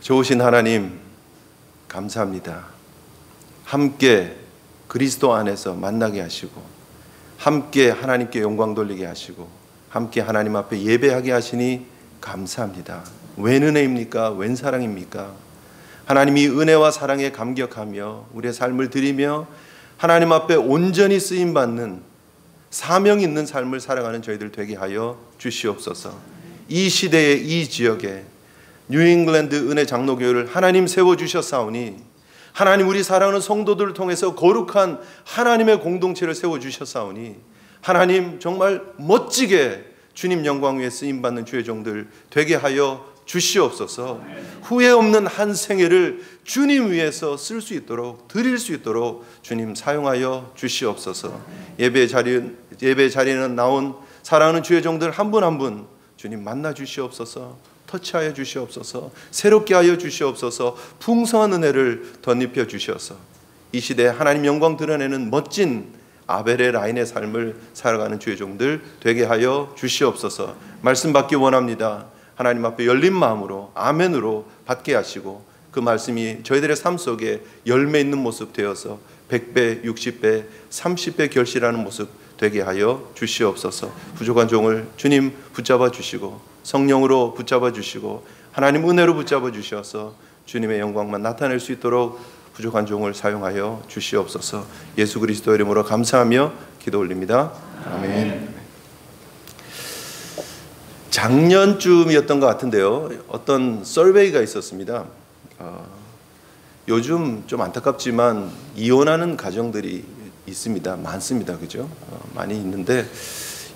좋으신 하나님 감사합니다. 함께 그리스도 안에서 만나게 하시고 함께 하나님께 영광 돌리게 하시고 함께 하나님 앞에 예배하게 하시니 감사합니다. 웬 은혜입니까? 웬 사랑입니까? 하나님이 은혜와 사랑에 감격하며 우리의 삶을 드리며 하나님 앞에 온전히 쓰임받는 사명 있는 삶을 살아가는 저희들 되게 하여 주시옵소서. 이 시대에 이 지역에 뉴잉글랜드 은혜 장로교회를 하나님 세워주셨사오니 하나님 우리 사랑하는 성도들을 통해서 거룩한 하나님의 공동체를 세워주셨사오니 하나님 정말 멋지게 주님 영광 위에 쓰임받는 주의 종들 되게 하여 주시옵소서. 후회 없는 한 생애를 주님 위해서 쓸 수 있도록 드릴 수 있도록 주님 사용하여 주시옵소서. 예배 자리에는 나온 사랑하는 주의 종들 한 분 한 분 주님 만나 주시옵소서. 터치하여 주시옵소서. 새롭게 하여 주시옵소서. 풍성한 은혜를 덧입혀 주셔서 이 시대에 하나님 영광 드러내는 멋진 아벨의 라인의 삶을 살아가는 주의 종들 되게 하여 주시옵소서. 말씀 받기 원합니다. 하나님 앞에 열린 마음으로 아멘으로 받게 하시고 그 말씀이 저희들의 삶 속에 열매 있는 모습 되어서 100배, 60배, 30배 결실하는 모습 되게 하여 주시옵소서. 부족한 종을 주님 붙잡아 주시고 성령으로 붙잡아 주시고 하나님 은혜로 붙잡아 주셔서 주님의 영광만 나타낼 수 있도록 부족한 종을 사용하여 주시옵소서. 예수 그리스도 이름으로 감사하며 기도 올립니다. 아멘. 작년쯤이었던 것 같은데요. 어떤 서베이가 있었습니다. 요즘 좀 안타깝지만 이혼하는 가정들이 있습니다. 많습니다. 그죠? 많이 있는데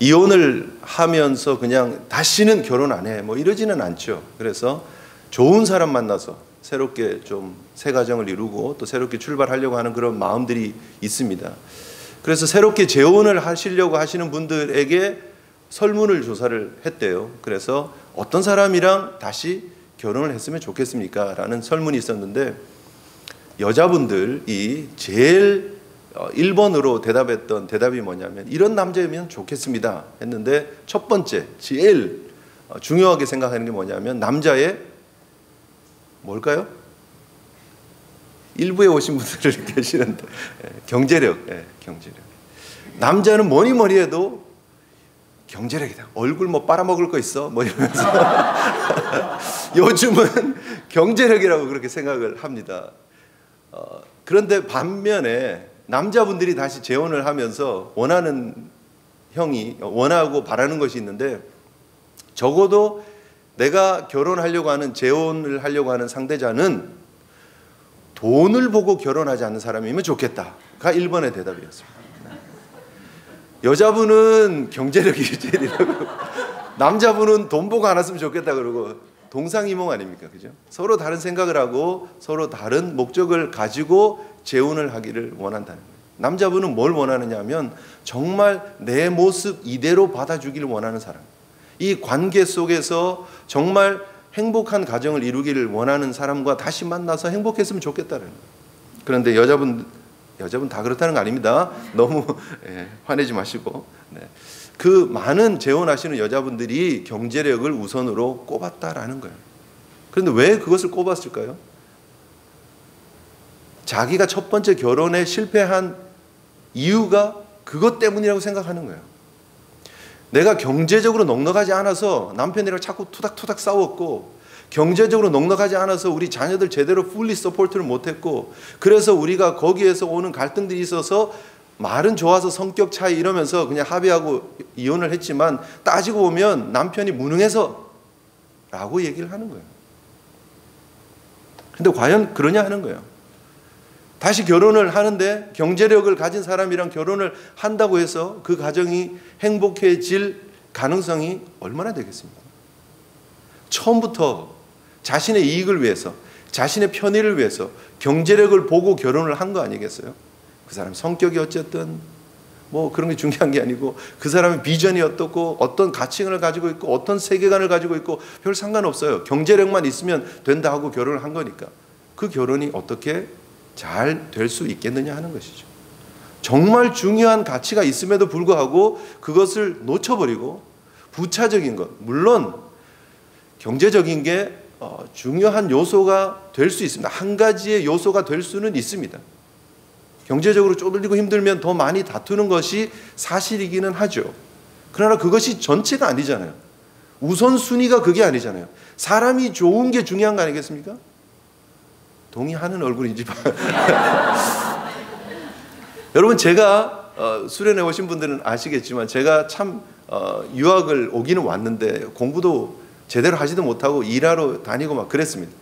이혼을 하면서 그냥 다시는 결혼 안 해. 뭐 이러지는 않죠. 그래서 좋은 사람 만나서 새롭게 좀 새 가정을 이루고 또 새롭게 출발하려고 하는 그런 마음들이 있습니다. 그래서 새롭게 재혼을 하시려고 하시는 분들에게 설문을 조사를 했대요. 그래서 어떤 사람이랑 다시 결혼을 했으면 좋겠습니까? 라는 설문이 있었는데 여자분들이 제일 1번으로 대답했던 대답이 뭐냐면 이런 남자이면 좋겠습니다 했는데 첫 번째 제일 중요하게 생각하는 게 뭐냐면 남자의 뭘까요? 일부에 오신 분들 계시는데 경제력. 남자는 뭐니 해도 경제력이다. 얼굴 뭐 빨아먹을 거 있어? 뭐 이러면서 요즘은 경제력이라고 그렇게 생각을 합니다. 그런데 반면에 남자분들이 다시 재혼을 하면서 원하고 바라는 것이 있는데 적어도 내가 결혼하려고 하는 재혼을 하려고 하는 상대자는 돈을 보고 결혼하지 않는 사람이면 좋겠다가 1번의 대답이었습니다. 여자분은 경제력이 제일이라고 남자분은 돈 보고 안 왔으면 좋겠다 그러고 동상이몽 아닙니까? 그죠? 서로 다른 생각을 하고 서로 다른 목적을 가지고 재혼을 하기를 원한다는 거예요. 남자분은 뭘 원하느냐 하면 정말 내 모습 이대로 받아주기를 원하는 사람. 이 관계 속에서 정말 행복한 가정을 이루기를 원하는 사람과 다시 만나서 행복했으면 좋겠다는 거예요. 그런데 여자분 다 그렇다는 거 아닙니다. 너무 화내지 마시고. 그 많은 재혼하시는 여자분들이 경제력을 우선으로 꼽았다라는 거예요. 그런데 왜 그것을 꼽았을까요? 자기가 첫 번째 결혼에 실패한 이유가 그것 때문이라고 생각하는 거예요. 내가 경제적으로 넉넉하지 않아서 남편이랑 자꾸 투닥투닥 싸웠고 경제적으로 넉넉하지 않아서 우리 자녀들 제대로 풀리 서포트를 못했고 그래서 우리가 거기에서 오는 갈등들이 있어서 말은 좋아서 성격 차이 이러면서 그냥 합의하고 이혼을 했지만 따지고 보면 남편이 무능해서 라고 얘기를 하는 거예요. 근데 과연 그러냐 하는 거예요. 다시 결혼을 하는데 경제력을 가진 사람이랑 결혼을 한다고 해서 그 가정이 행복해질 가능성이 얼마나 되겠습니까? 처음부터 자신의 이익을 위해서 자신의 편의를 위해서 경제력을 보고 결혼을 한 거 아니겠어요? 그 사람 성격이 어쨌든 뭐 그런 게 중요한 게 아니고 그 사람의 비전이 어떻고 어떤 가치관을 가지고 있고 어떤 세계관을 가지고 있고 별 상관없어요. 경제력만 있으면 된다 하고 결혼을 한 거니까 그 결혼이 어떻게 잘 될 수 있겠느냐 하는 것이죠. 정말 중요한 가치가 있음에도 불구하고 그것을 놓쳐버리고 부차적인 것, 물론 경제적인 게 중요한 요소가 될 수 있습니다. 한 가지의 요소가 될 수는 있습니다. 경제적으로 쪼들리고 힘들면 더 많이 다투는 것이 사실이기는 하죠. 그러나 그것이 전체가 아니잖아요. 우선순위가 그게 아니잖아요. 사람이 좋은 게 중요한 거 아니겠습니까? 동의하는 얼굴인지 여러분, 제가 수련회 오신 분들은 아시겠지만 제가 참 유학을 오기는 왔는데 공부도 제대로 하지도 못하고 일하러 다니고 막 그랬습니다.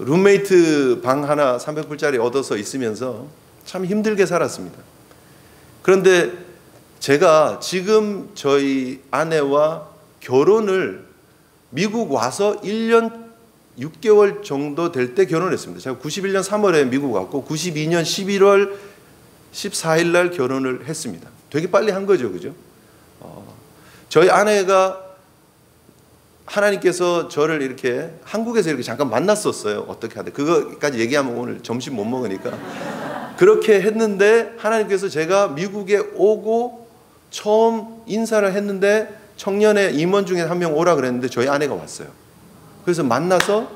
룸메이트 방 하나 300불짜리 얻어서 있으면서 참 힘들게 살았습니다. 그런데 제가 지금 저희 아내와 결혼을 미국 와서 1년 6개월 정도 될 때 결혼했습니다. 제가 91년 3월에 미국 왔고 92년 11월 14일 날 결혼을 했습니다. 되게 빨리 한 거죠, 그죠? 저희 아내가 하나님께서 저를 이렇게 한국에서 이렇게 잠깐 만났었어요. 어떻게 하든 그거까지 얘기하면 오늘 점심 못 먹으니까 그렇게 했는데 하나님께서 제가 미국에 오고 처음 인사를 했는데 청년의 임원 중에 한 명 오라 그랬는데 저희 아내가 왔어요. 그래서 만나서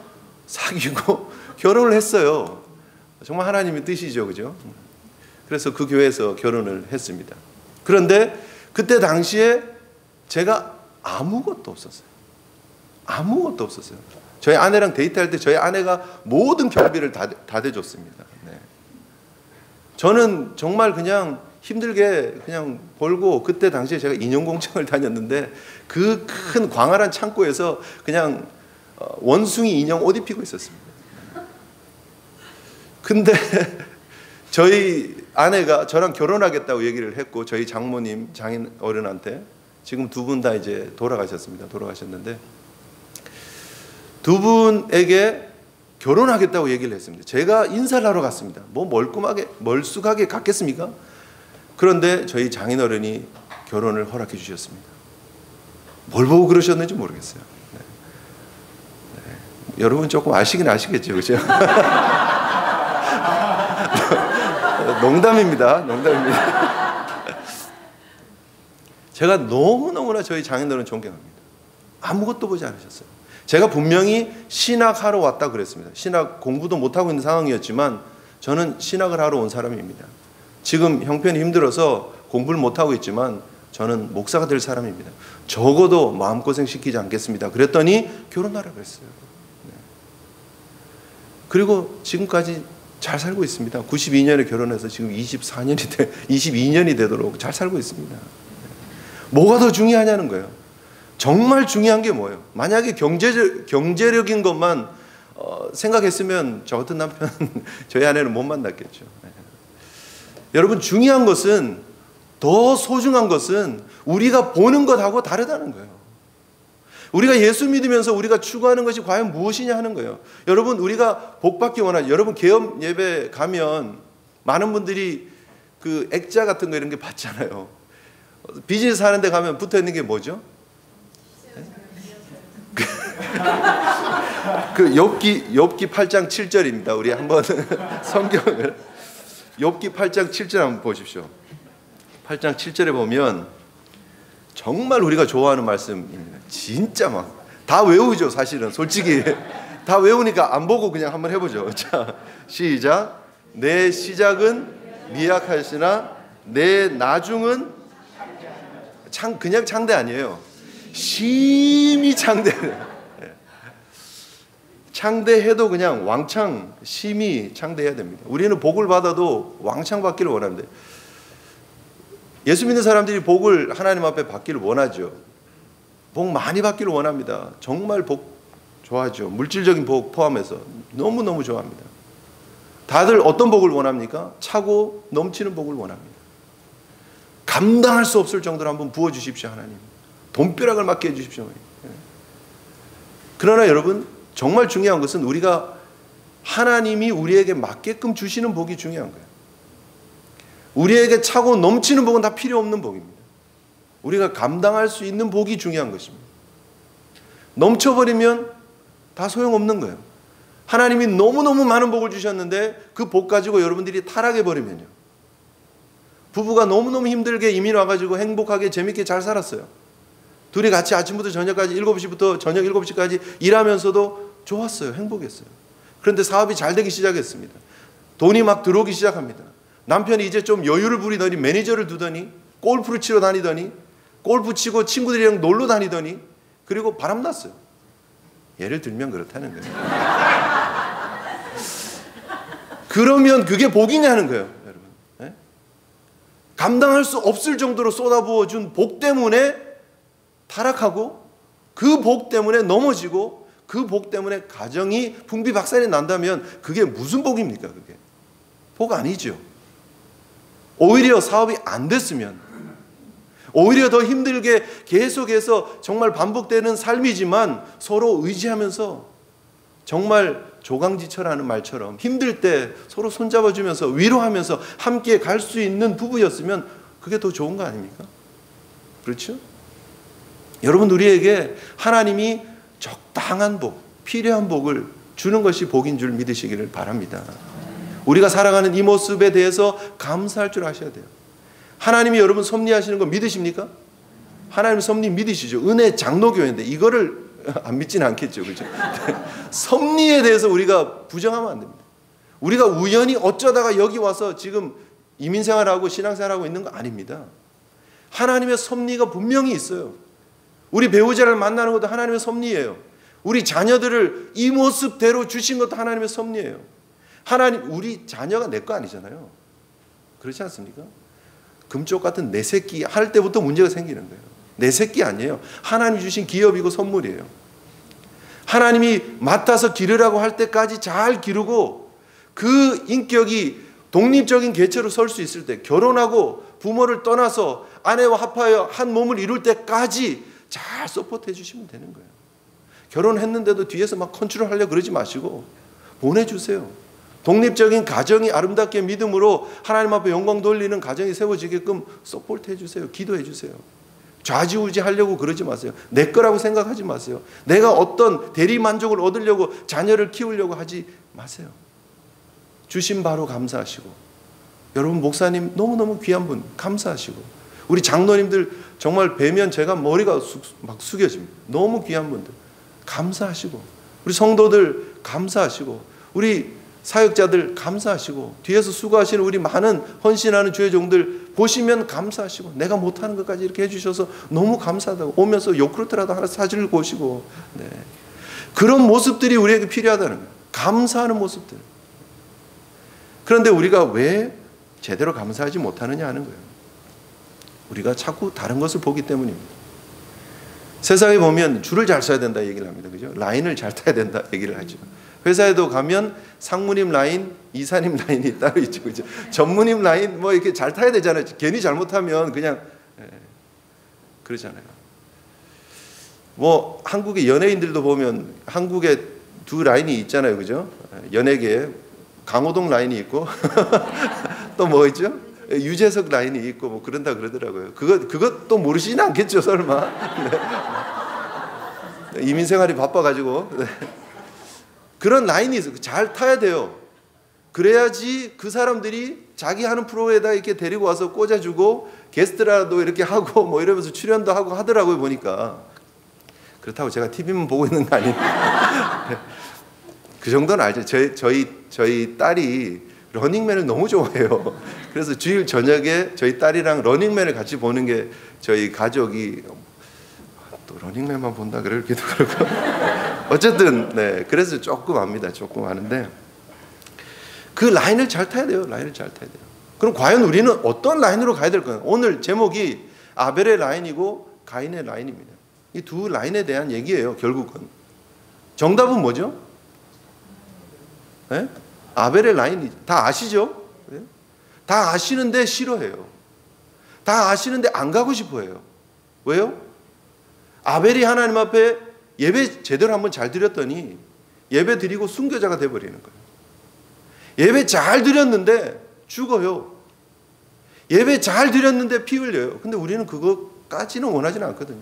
사귀고 결혼을 했어요. 정말 하나님의 뜻이죠, 그죠? 그래서 그 교회에서 결혼을 했습니다. 그런데 그때 당시에 제가 아무것도 없었어요. 아무것도 없었어요. 저희 아내랑 데이트할 때 저희 아내가 모든 경비를 다 대줬습니다. 네. 저는 정말 그냥 힘들게 그냥 벌고 그때 당시에 제가 인형공장을 다녔는데 그 큰 광활한 창고에서 그냥 원숭이 인형 옷 입히고 있었습니다. 근데 저희 아내가 저랑 결혼하겠다고 얘기를 했고 저희 장모님, 장인 어른한테 지금 두 분 다 이제 돌아가셨는데 두 분에게 결혼하겠다고 얘기를 했습니다. 제가 인사를 하러 갔습니다. 뭐 멀쑥하게 갔겠습니까? 그런데 저희 장인어른이 결혼을 허락해 주셨습니다. 뭘 보고 그러셨는지 모르겠어요. 네. 네. 여러분 조금 아시긴 아시겠죠, 그죠? 농담입니다. 제가 너무너무나 저희 장인어른 존경합니다. 아무것도 보지 않으셨어요. 제가 분명히 신학하러 왔다 그랬습니다. 신학 공부도 못하고 있는 상황이었지만 저는 신학을 하러 온 사람입니다. 지금 형편이 힘들어서 공부를 못하고 있지만 저는 목사가 될 사람입니다. 적어도 마음고생 시키지 않겠습니다. 그랬더니 결혼하라 그랬어요. 네. 그리고 지금까지 잘 살고 있습니다. 92년에 결혼해서 지금 22년이 되도록 잘 살고 있습니다. 네. 뭐가 더 중요하냐는 거예요. 정말 중요한 게 뭐예요? 만약에 경제력인 것만 생각했으면 저 같은 남편 저희 아내는 못 만났겠죠. 네. 여러분, 중요한 것은, 더 소중한 것은 우리가 보는 것하고 다르다는 거예요. 우리가 예수 믿으면서 우리가 추구하는 것이 과연 무엇이냐 하는 거예요. 여러분, 우리가 복받기 원하죠. 여러분, 개업 예배 가면 많은 분들이 그 액자 같은 거 이런 게 받잖아요. 비즈니스 하는 데 가면 붙어 있는 게 뭐죠? 그 욥기 8장 7절입니다. 우리 한번 성경을 욥기 8장 7절 한번 보십시오. 8장 7절에 보면 정말 우리가 좋아하는 말씀입니다. 진짜 막 다 외우죠. 사실은 솔직히 다 외우니까 안 보고 그냥 한번 해보죠. 자, 시작. 내 시작은 미약하시나 내 나중은 그냥 창대 아니에요. 심히 창대해요. 창대해도 그냥 왕창 심히 창대해야 됩니다. 우리는 복을 받아도 왕창 받기를 원합니다. 예수 믿는 사람들이 복을 하나님 앞에 받기를 원하죠. 복 많이 받기를 원합니다. 정말 복 좋아하죠. 물질적인 복 포함해서 너무너무 좋아합니다. 다들 어떤 복을 원합니까? 차고 넘치는 복을 원합니다. 감당할 수 없을 정도로 한번 부어주십시오, 하나님. 돈벼락을 맞게 해주십시오. 그러나 여러분, 정말 중요한 것은 우리가 하나님이 우리에게 맞게끔 주시는 복이 중요한 거예요. 우리에게 차고 넘치는 복은 다 필요 없는 복입니다. 우리가 감당할 수 있는 복이 중요한 것입니다. 넘쳐버리면 다 소용없는 거예요. 하나님이 너무너무 많은 복을 주셨는데 그 복 가지고 여러분들이 타락해버리면요. 부부가 너무너무 힘들게 이민 와가지고 행복하게 재밌게 잘 살았어요. 둘이 같이 아침부터 저녁까지 7시부터 저녁 7시까지 일하면서도 좋았어요. 행복했어요. 그런데 사업이 잘 되기 시작했습니다. 돈이 막 들어오기 시작합니다. 남편이 이제 좀 여유를 부리더니 매니저를 두더니 골프를 치러 다니더니 골프 치고 친구들이랑 놀러 다니더니 그리고 바람났어요. 예를 들면 그렇다는 거예요. 그러면 그게 복이냐는 거예요, 여러분. 네? 감당할 수 없을 정도로 쏟아부어준 복 때문에 타락하고 그 복 때문에 넘어지고 그 복 때문에 가정이 풍비박산이 난다면 그게 무슨 복입니까? 그게 복 아니죠. 오히려 사업이 안 됐으면 오히려 더 힘들게 계속해서 정말 반복되는 삶이지만 서로 의지하면서 정말 조강지처라는 말처럼 힘들 때 서로 손잡아주면서 위로하면서 함께 갈 수 있는 부부였으면 그게 더 좋은 거 아닙니까? 그렇죠? 여러분, 우리에게 하나님이 적당한 복, 필요한 복을 주는 것이 복인 줄 믿으시기를 바랍니다. 우리가 살아가는 이 모습에 대해서 감사할 줄 아셔야 돼요. 하나님이 여러분 섭리하시는 거 믿으십니까? 하나님 섭리 믿으시죠? 은혜 장로교회인데 이거를 안 믿지는 않겠죠, 그렇죠? 섭리에 대해서 우리가 부정하면 안 됩니다. 우리가 우연히 어쩌다가 여기 와서 지금 이민생활하고 신앙생활하고 있는 거 아닙니다. 하나님의 섭리가 분명히 있어요. 우리 배우자를 만나는 것도 하나님의 섭리예요. 우리 자녀들을 이 모습대로 주신 것도 하나님의 섭리예요. 하나님, 우리 자녀가 내 거 아니잖아요. 그렇지 않습니까? 금쪽 같은 내 새끼 할 때부터 문제가 생기는 거예요. 내 새끼 아니에요. 하나님이 주신 기업이고 선물이에요. 하나님이 맡아서 기르라고 할 때까지 잘 기르고 그 인격이 독립적인 개체로 설 수 있을 때, 결혼하고 부모를 떠나서 아내와 합하여 한 몸을 이룰 때까지 잘 서포트해 주시면 되는 거예요. 결혼했는데도 뒤에서 막 컨트롤하려고 그러지 마시고 보내주세요. 독립적인 가정이 아름답게 믿음으로 하나님 앞에 영광 돌리는 가정이 세워지게끔 서포트 해주세요. 기도해 주세요. 좌지우지 하려고 그러지 마세요. 내 거라고 생각하지 마세요. 내가 어떤 대리만족을 얻으려고 자녀를 키우려고 하지 마세요. 주신 바로 감사하시고, 여러분 목사님 너무너무 귀한 분 감사하시고, 우리 장로님들 정말 뵈면 제가 머리가 막 숙여집니다. 너무 귀한 분들 감사하시고, 우리 성도들 감사하시고, 우리 사역자들 감사하시고, 뒤에서 수고하시는 우리 많은 헌신하는 주의 종들 보시면 감사하시고, 내가 못하는 것까지 이렇게 해주셔서 너무 감사하다고, 오면서 요크루트라도 하나 사진을 보시고, 네. 그런 모습들이 우리에게 필요하다는 거예요. 감사하는 모습들. 그런데 우리가 왜 제대로 감사하지 못하느냐 하는 거예요. 우리가 자꾸 다른 것을 보기 때문입니다. 세상에 보면 줄을 잘 서야 된다 얘기를 합니다. 그죠? 라인을 잘 타야 된다 얘기를 하죠. 회사에도 가면 상무님 라인, 이사님 라인이 따로 있죠. 그죠? 전무님 라인 뭐 이렇게 잘 타야 되잖아요. 괜히 잘못하면 그냥 그러잖아요. 뭐 한국의 연예인들도 보면 한국에 두 라인이 있잖아요. 그죠? 연예계에 강호동 라인이 있고 또 뭐 있죠? 유재석 라인이 있고 뭐 그런다 그러더라고요. 그것도 모르시진 않겠죠, 설마. 네. 이민 생활이 바빠가지고. 네. 그런 라인이 있어요. 잘 타야 돼요. 그래야지 그 사람들이 자기 하는 프로에다 이렇게 데리고 와서 꽂아주고 게스트라도 이렇게 하고 뭐 이러면서 출연도 하고 하더라고요, 보니까. 그렇다고 제가 TV만 보고 있는 거 아니에요. 그 정도는 알죠. 저희 딸이 러닝맨을 너무 좋아해요. 그래서 주일 저녁에 저희 딸이랑 러닝맨을 같이 보는 게 저희 가족이, 또 러닝맨만 본다 그러기도 그렇고 어쨌든 네, 그래서 조금 압니다. 조금 아는데 그 라인을 잘 타야 돼요. 라인을 잘 타야 돼요. 그럼 과연 우리는 어떤 라인으로 가야 될까요? 오늘 제목이 아벨의 라인이고 가인의 라인입니다. 이 두 라인에 대한 얘기예요. 결국은 정답은 뭐죠? 네? 아벨의 라인이 다 아시죠? 네? 다 아시는데 싫어해요. 다 아시는데 안 가고 싶어해요. 왜요? 아벨이 하나님 앞에 예배 제대로 한번 잘 드렸더니 예배 드리고 순교자가 돼버리는 거예요. 예배 잘 드렸는데 죽어요. 예배 잘 드렸는데 피 흘려요. 근데 우리는 그거까지는 원하지는 않거든요.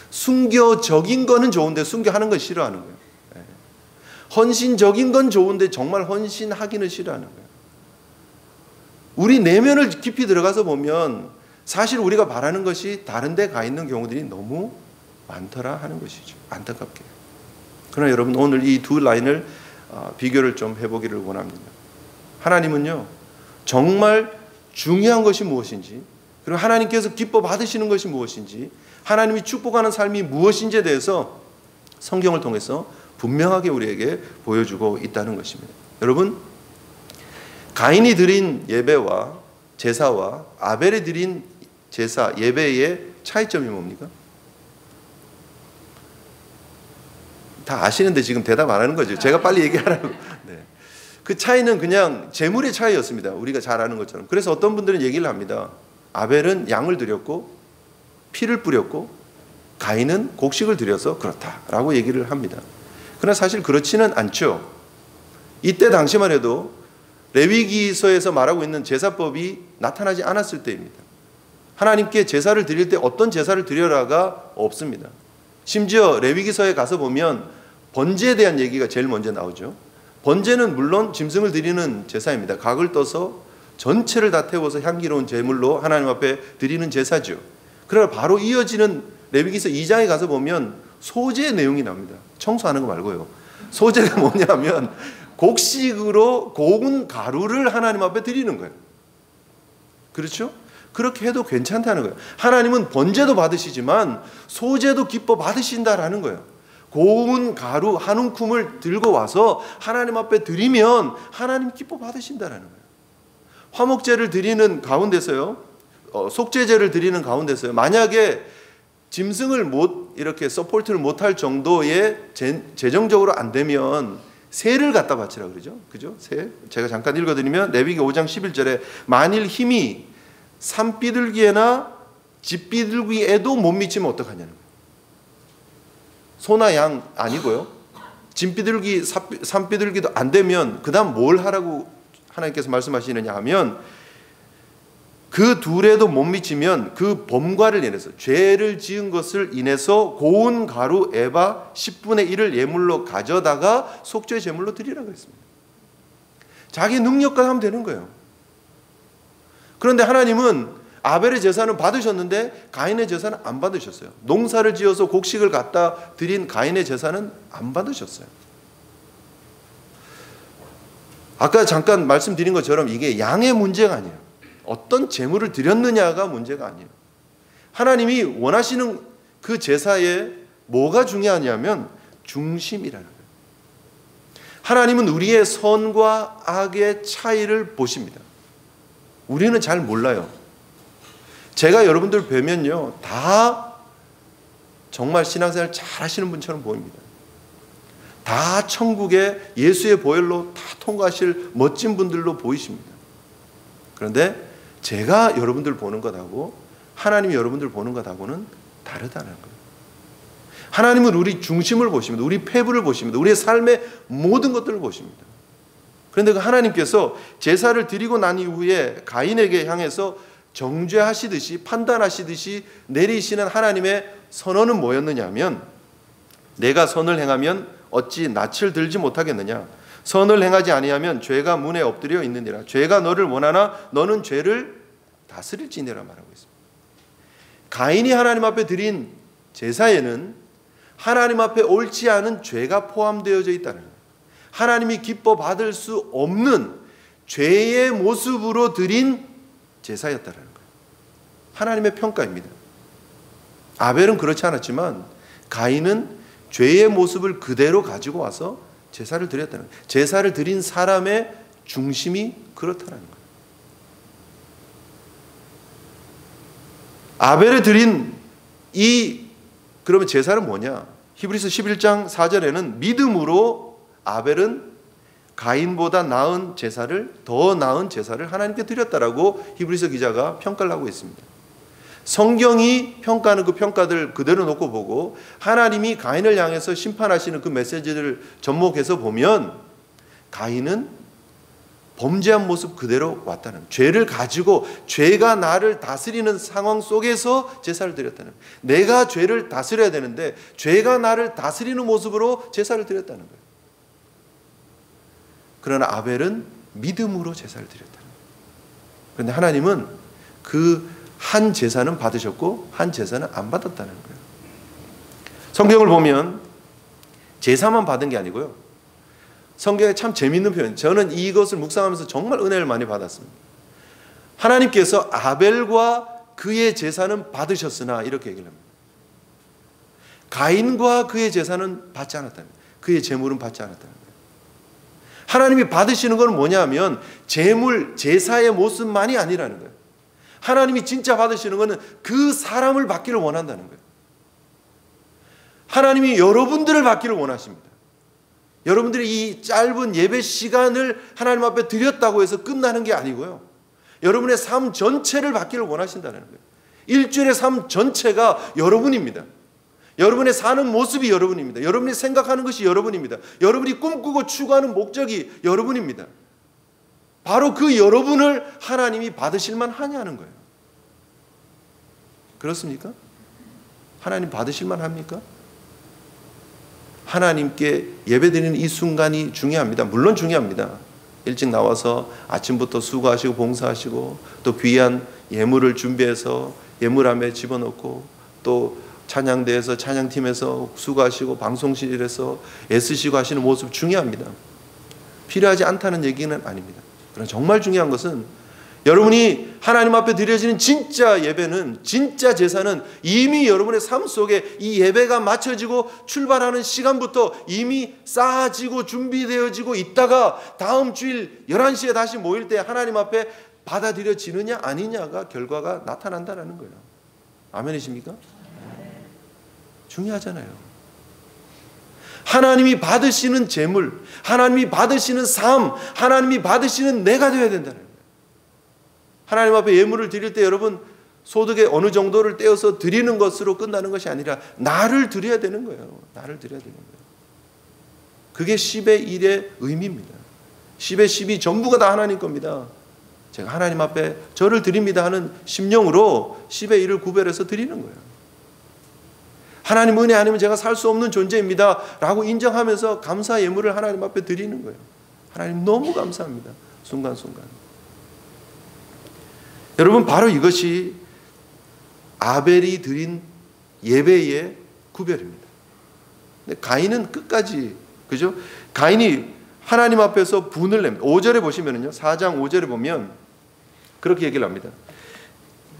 순교적인 거는 좋은데 순교하는 건 싫어하는 거예요. 헌신적인 건 좋은데 정말 헌신하기는 싫어하는 거예요. 우리 내면을 깊이 들어가서 보면 사실 우리가 바라는 것이 다른 데 가 있는 경우들이 너무 많더라 하는 것이죠. 안타깝게. 그러나 여러분, 오늘 이 두 라인을 비교를 좀 해보기를 원합니다. 하나님은요, 정말 중요한 것이 무엇인지, 그리고 하나님께서 기뻐 받으시는 것이 무엇인지, 하나님이 축복하는 삶이 무엇인지에 대해서 성경을 통해서 분명하게 우리에게 보여주고 있다는 것입니다. 여러분, 가인이 드린 예배와 제사와 아벨이 드린 제사, 예배의 차이점이 뭡니까? 다 아시는데 지금 대답 안 하는 거죠. 제가 빨리 얘기하라고. 네. 그 차이는 그냥 재물의 차이였습니다. 우리가 잘 아는 것처럼. 그래서 어떤 분들은 얘기를 합니다. 아벨은 양을 드렸고 피를 뿌렸고 가인은 곡식을 드려서 그렇다라고 얘기를 합니다. 그러나 사실 그렇지는 않죠. 이때 당시만 해도 레위기서에서 말하고 있는 제사법이 나타나지 않았을 때입니다. 하나님께 제사를 드릴 때 어떤 제사를 드려라가 없습니다. 심지어 레위기서에 가서 보면 번제에 대한 얘기가 제일 먼저 나오죠. 번제는 물론 짐승을 드리는 제사입니다. 각을 떠서 전체를 다 태워서 향기로운 제물로 하나님 앞에 드리는 제사죠. 그러나 바로 이어지는 레위기서 2장에 가서 보면 소제의 내용이 나옵니다. 청소하는 거 말고요. 소제가 뭐냐면 곡식으로 고운 가루를 하나님 앞에 드리는 거예요. 그렇죠? 그렇게 해도 괜찮다는 거예요. 하나님은 번제도 받으시지만 소제도 기뻐 받으신다라는 거예요. 고운 가루 한 움큼을 들고 와서 하나님 앞에 드리면 하나님 기뻐 받으신다라는 거예요. 화목제를 드리는 가운데서요, 속죄제를 드리는 가운데서요, 만약에 짐승을 못 이렇게 서포트를 못할 정도의 재정적으로 안 되면 새를 갖다 바치라 그러죠. 그죠? 새. 제가 잠깐 읽어드리면 레위기 5장 11절에 만일 힘이 산비둘기에나 집비둘기에도 못 미치면 어떡하냐는 거예요. 소나 양 아니고요. 진비둘기, 산비둘기도 안 되면 그 다음 뭘 하라고 하나님께서 말씀하시느냐 하면 그 둘에도 못 미치면 그 범과를 인해서 죄를 지은 것을 인해서 고운 가루 에바 10분의 1을 예물로 가져다가 속죄 제물로 드리라고 했습니다. 자기 능력과 하면 되는 거예요. 그런데 하나님은 아벨의 제사는 받으셨는데 가인의 제사는 안 받으셨어요. 농사를 지어서 곡식을 갖다 드린 가인의 제사는 안 받으셨어요. 아까 잠깐 말씀드린 것처럼 이게 양의 문제가 아니에요. 어떤 제물을 드렸느냐가 문제가 아니에요. 하나님이 원하시는 그 제사에 뭐가 중요하냐면 중심이라는 거예요. 하나님은 우리의 선과 악의 차이를 보십니다. 우리는 잘 몰라요. 제가 여러분들 뵈면요, 다 정말 신앙생활 잘 하시는 분처럼 보입니다. 다 천국의 예수의 보혈로 다 통과하실 멋진 분들로 보이십니다. 그런데 제가 여러분들 보는 것하고 하나님이 여러분들 보는 것하고는 다르다는 거예요. 하나님은 우리 중심을 보십니다. 우리 폐부를 보십니다. 우리의 삶의 모든 것들을 보십니다. 그런데 그 하나님께서 제사를 드리고 난 이후에 가인에게 향해서 정죄하시듯이 판단하시듯이 내리시는 하나님의 선언은 뭐였느냐 하면 내가 선을 행하면 어찌 낯을 들지 못하겠느냐. 선을 행하지 아니하면 죄가 문에 엎드려 있느니라. 죄가 너를 원하나 너는 죄를 다스릴지니라 말하고 있습니다. 가인이 하나님 앞에 드린 제사에는 하나님 앞에 옳지 않은 죄가 포함되어져 있다는 거예요. 하나님이 기뻐 받을 수 없는 죄의 모습으로 드린 제사였다는 거예요. 하나님의 평가입니다. 아벨은 그렇지 않았지만 가인은 죄의 모습을 그대로 가지고 와서 제사를 드렸다는 거예요. 제사를 드린 사람의 중심이 그렇다는 거예요. 아벨에 드린 그러면 제사는 뭐냐? 히브리서 11장 4절에는 믿음으로 아벨은 가인보다 나은 제사를, 더 나은 제사를 하나님께 드렸다라고 히브리서 기자가 평가를 하고 있습니다. 성경이 평가하는 그 평가들 그대로 놓고 보고 하나님이 가인을 향해서 심판하시는 그 메시지를 접목해서 보면 가인은 범죄한 모습 그대로 왔다는 거예요. 죄를 가지고 죄가 나를 다스리는 상황 속에서 제사를 드렸다는 거예요. 내가 죄를 다스려야 되는데 죄가 나를 다스리는 모습으로 제사를 드렸다는 거예요. 그러나 아벨은 믿음으로 제사를 드렸다는 거예요. 그런데 하나님은 그 한 제사는 받으셨고 한 제사는 안 받았다는 거예요. 성경을 보면 제사만 받은 게 아니고요. 성경에 참 재미있는 표현, 저는 이것을 묵상하면서 정말 은혜를 많이 받았습니다. 하나님께서 아벨과 그의 제사는 받으셨으나 이렇게 얘기를 합니다. 가인과 그의 제사는 받지 않았다는 거예요. 그의 제물은 받지 않았다는 거예요. 하나님이 받으시는 건 뭐냐면 제물, 제사의 모습만이 아니라는 거예요. 하나님이 진짜 받으시는 것은 그 사람을 받기를 원한다는 거예요. 하나님이 여러분들을 받기를 원하십니다. 여러분들이 이 짧은 예배 시간을 하나님 앞에 드렸다고 해서 끝나는 게 아니고요. 여러분의 삶 전체를 받기를 원하신다는 거예요. 일주일의 삶 전체가 여러분입니다. 여러분의 사는 모습이 여러분입니다. 여러분이 생각하는 것이 여러분입니다. 여러분이 꿈꾸고 추구하는 목적이 여러분입니다. 바로 그 여러분을 하나님이 받으실 만하냐는 거예요. 그렇습니까? 하나님 받으실 만합니까? 하나님께 예배드리는 이 순간이 중요합니다. 물론 중요합니다. 일찍 나와서 아침부터 수고하시고 봉사하시고 또 귀한 예물을 준비해서 예물함에 집어넣고 또 찬양대에서 찬양팀에서 수고하시고 방송실에서 애쓰시고 하시는 모습 중요합니다. 필요하지 않다는 얘기는 아닙니다. 그러나 정말 중요한 것은 여러분이 하나님 앞에 드려지는 진짜 예배는, 진짜 제사는 이미 여러분의 삶 속에 이 예배가 마쳐지고 출발하는 시간부터 이미 쌓아지고 준비되어지고 있다가 다음 주일 11시에 다시 모일 때 하나님 앞에 받아들여지느냐 아니냐가 결과가 나타난다는 거예요. 아멘이십니까? 중요하잖아요. 하나님이 받으시는 재물, 하나님이 받으시는 삶, 하나님이 받으시는 내가 되어야 된다는 거예요. 하나님 앞에 예물을 드릴 때 여러분 소득의 어느 정도를 떼어서 드리는 것으로 끝나는 것이 아니라 나를 드려야 되는 거예요. 나를 드려야 되는 거예요. 그게 10의 1의 의미입니다. 10의 10이 전부가 다 하나님 겁니다. 제가 하나님 앞에 저를 드립니다 하는 심령으로 10의 1을 구별해서 드리는 거예요. 하나님 은혜 아니면 제가 살 수 없는 존재입니다 라고 인정하면서 감사 예물을 하나님 앞에 드리는 거예요. 하나님 너무 감사합니다. 순간순간. 여러분 바로 이것이 아벨이 드린 예배의 구별입니다. 근데 가인은 끝까지, 그죠? 가인이 하나님 앞에서 분을 냅니다. 5절에 보시면은요, 4장 5절에 보면 그렇게 얘기를 합니다.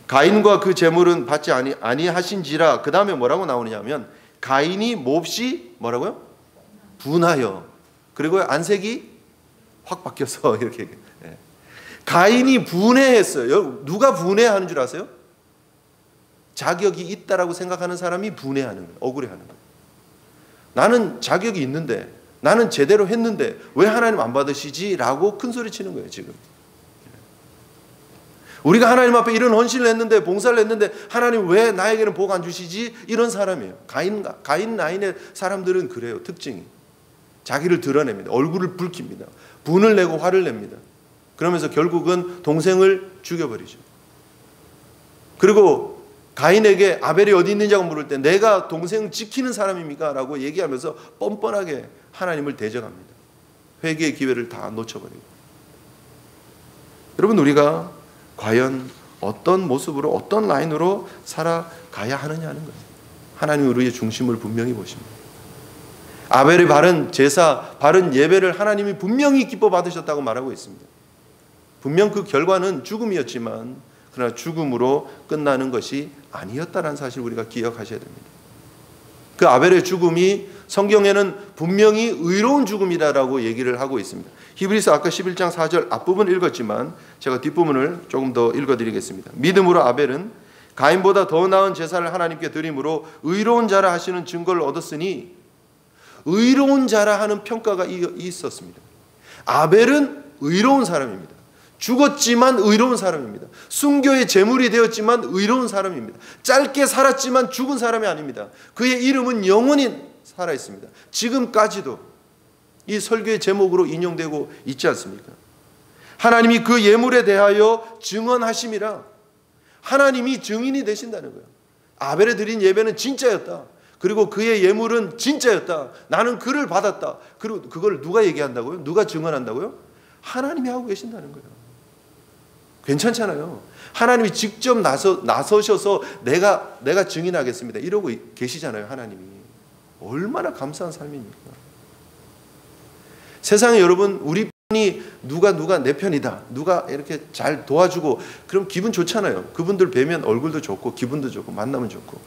가인과 그 제물은 받지 아니하신지라. 그 다음에 뭐라고 나오느냐면 가인이 몹시 뭐라고요? 분하여. 그리고 안색이 확 바뀌어서 이렇게 얘기해요. 가인이 분해했어요. 누가 분해하는 줄 아세요? 자격이 있다라고 생각하는 사람이 분해하는 거예요. 억울해하는 거예요. 나는 자격이 있는데, 나는 제대로 했는데 왜 하나님 안 받으시지? 라고 큰 소리 치는 거예요. 지금 우리가 하나님 앞에 이런 헌신을 했는데, 봉사를 했는데 하나님 왜 나에게는 복 안 주시지? 이런 사람이에요. 가인 라인의 사람들은 그래요. 특징이 자기를 드러냅니다. 얼굴을 붉힙니다. 분을 내고 화를 냅니다. 그러면서 결국은 동생을 죽여버리죠. 그리고 가인에게 아벨이 어디 있느냐고 물을 때 내가 동생 지키는 사람입니까? 라고 얘기하면서 뻔뻔하게 하나님을 대적합니다. 회개의 기회를 다 놓쳐버리고. 여러분 우리가 과연 어떤 모습으로 어떤 라인으로 살아가야 하느냐는 거예요. 하나님은 우리의 중심을 분명히 보십니다. 아벨의 바른 제사, 바른 예배를 하나님이 분명히 기뻐 받으셨다고 말하고 있습니다. 분명 그 결과는 죽음이었지만 그러나 죽음으로 끝나는 것이 아니었다는 사실을 우리가 기억하셔야 됩니다. 그 아벨의 죽음이 성경에는 분명히 의로운 죽음이라고 얘기를 하고 있습니다. 히브리서 아까 11장 4절 앞부분 읽었지만 제가 뒷부분을 조금 더 읽어드리겠습니다. 믿음으로 아벨은 가인보다 더 나은 제사를 하나님께 드림으로 의로운 자라 하시는 증거를 얻었으니, 의로운 자라 하는 평가가 있었습니다. 아벨은 의로운 사람입니다. 죽었지만 의로운 사람입니다. 순교의 제물이 되었지만 의로운 사람입니다. 짧게 살았지만 죽은 사람이 아닙니다. 그의 이름은 영원히 살아있습니다. 지금까지도 이 설교의 제목으로 인용되고 있지 않습니까? 하나님이 그 예물에 대하여 증언하심이라. 하나님이 증인이 되신다는 거예요. 아벨에 드린 예배는 진짜였다. 그리고 그의 예물은 진짜였다. 나는 그를 받았다. 그리고 그걸 누가 얘기한다고요? 누가 증언한다고요? 하나님이 하고 계신다는 거예요. 괜찮잖아요. 하나님이 직접 나서셔서 내가 증인하겠습니다 이러고 계시잖아요. 하나님이 얼마나 감사한 삶입니까? 세상에 여러분 우리 편이 누가 내 편이다, 누가 이렇게 잘 도와주고 그럼 기분 좋잖아요. 그분들 뵈면 얼굴도 좋고 기분도 좋고 만나면 좋고,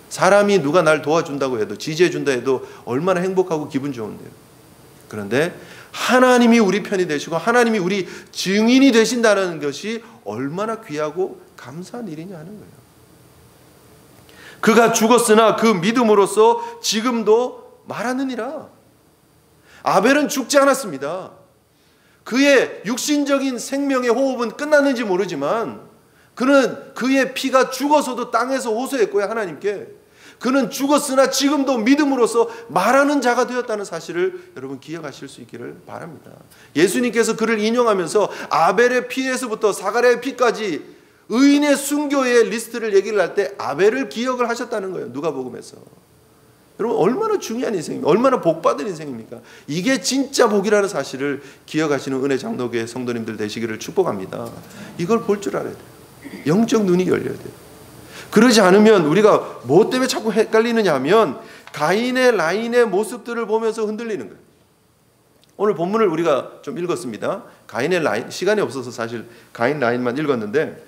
사람이 누가 날 도와준다고 해도 지지해준다 해도 얼마나 행복하고 기분 좋은데요. 그런데 하나님이 우리 편이 되시고 하나님이 우리 증인이 되신다는 것이 얼마나 귀하고 감사한 일이냐 하는 거예요. 그가 죽었으나 그 믿음으로써 지금도 말하느니라. 아벨은 죽지 않았습니다. 그의 육신적인 생명의 호흡은 끝났는지 모르지만 그는 그의 피가 죽어서도 땅에서 호소했고요. 하나님께 그는 죽었으나 지금도 믿음으로써 말하는 자가 되었다는 사실을 여러분 기억하실 수 있기를 바랍니다. 예수님께서 그를 인용하면서 아벨의 피에서부터 사가랴의 피까지 의인의 순교의 리스트를 얘기를 할 때 아벨을 기억을 하셨다는 거예요. 누가복음에서. 여러분 얼마나 중요한 인생입니까? 얼마나 복받은 인생입니까? 이게 진짜 복이라는 사실을 기억하시는 은혜 장로교회 성도님들 되시기를 축복합니다. 이걸 볼 줄 알아야 돼요. 영적 눈이 열려야 돼요. 그러지 않으면 우리가 뭐 때문에 자꾸 헷갈리느냐 하면 가인의 라인의 모습들을 보면서 흔들리는 거예요. 오늘 본문을 우리가 좀 읽었습니다. 가인의 라인, 시간이 없어서 사실 가인 라인만 읽었는데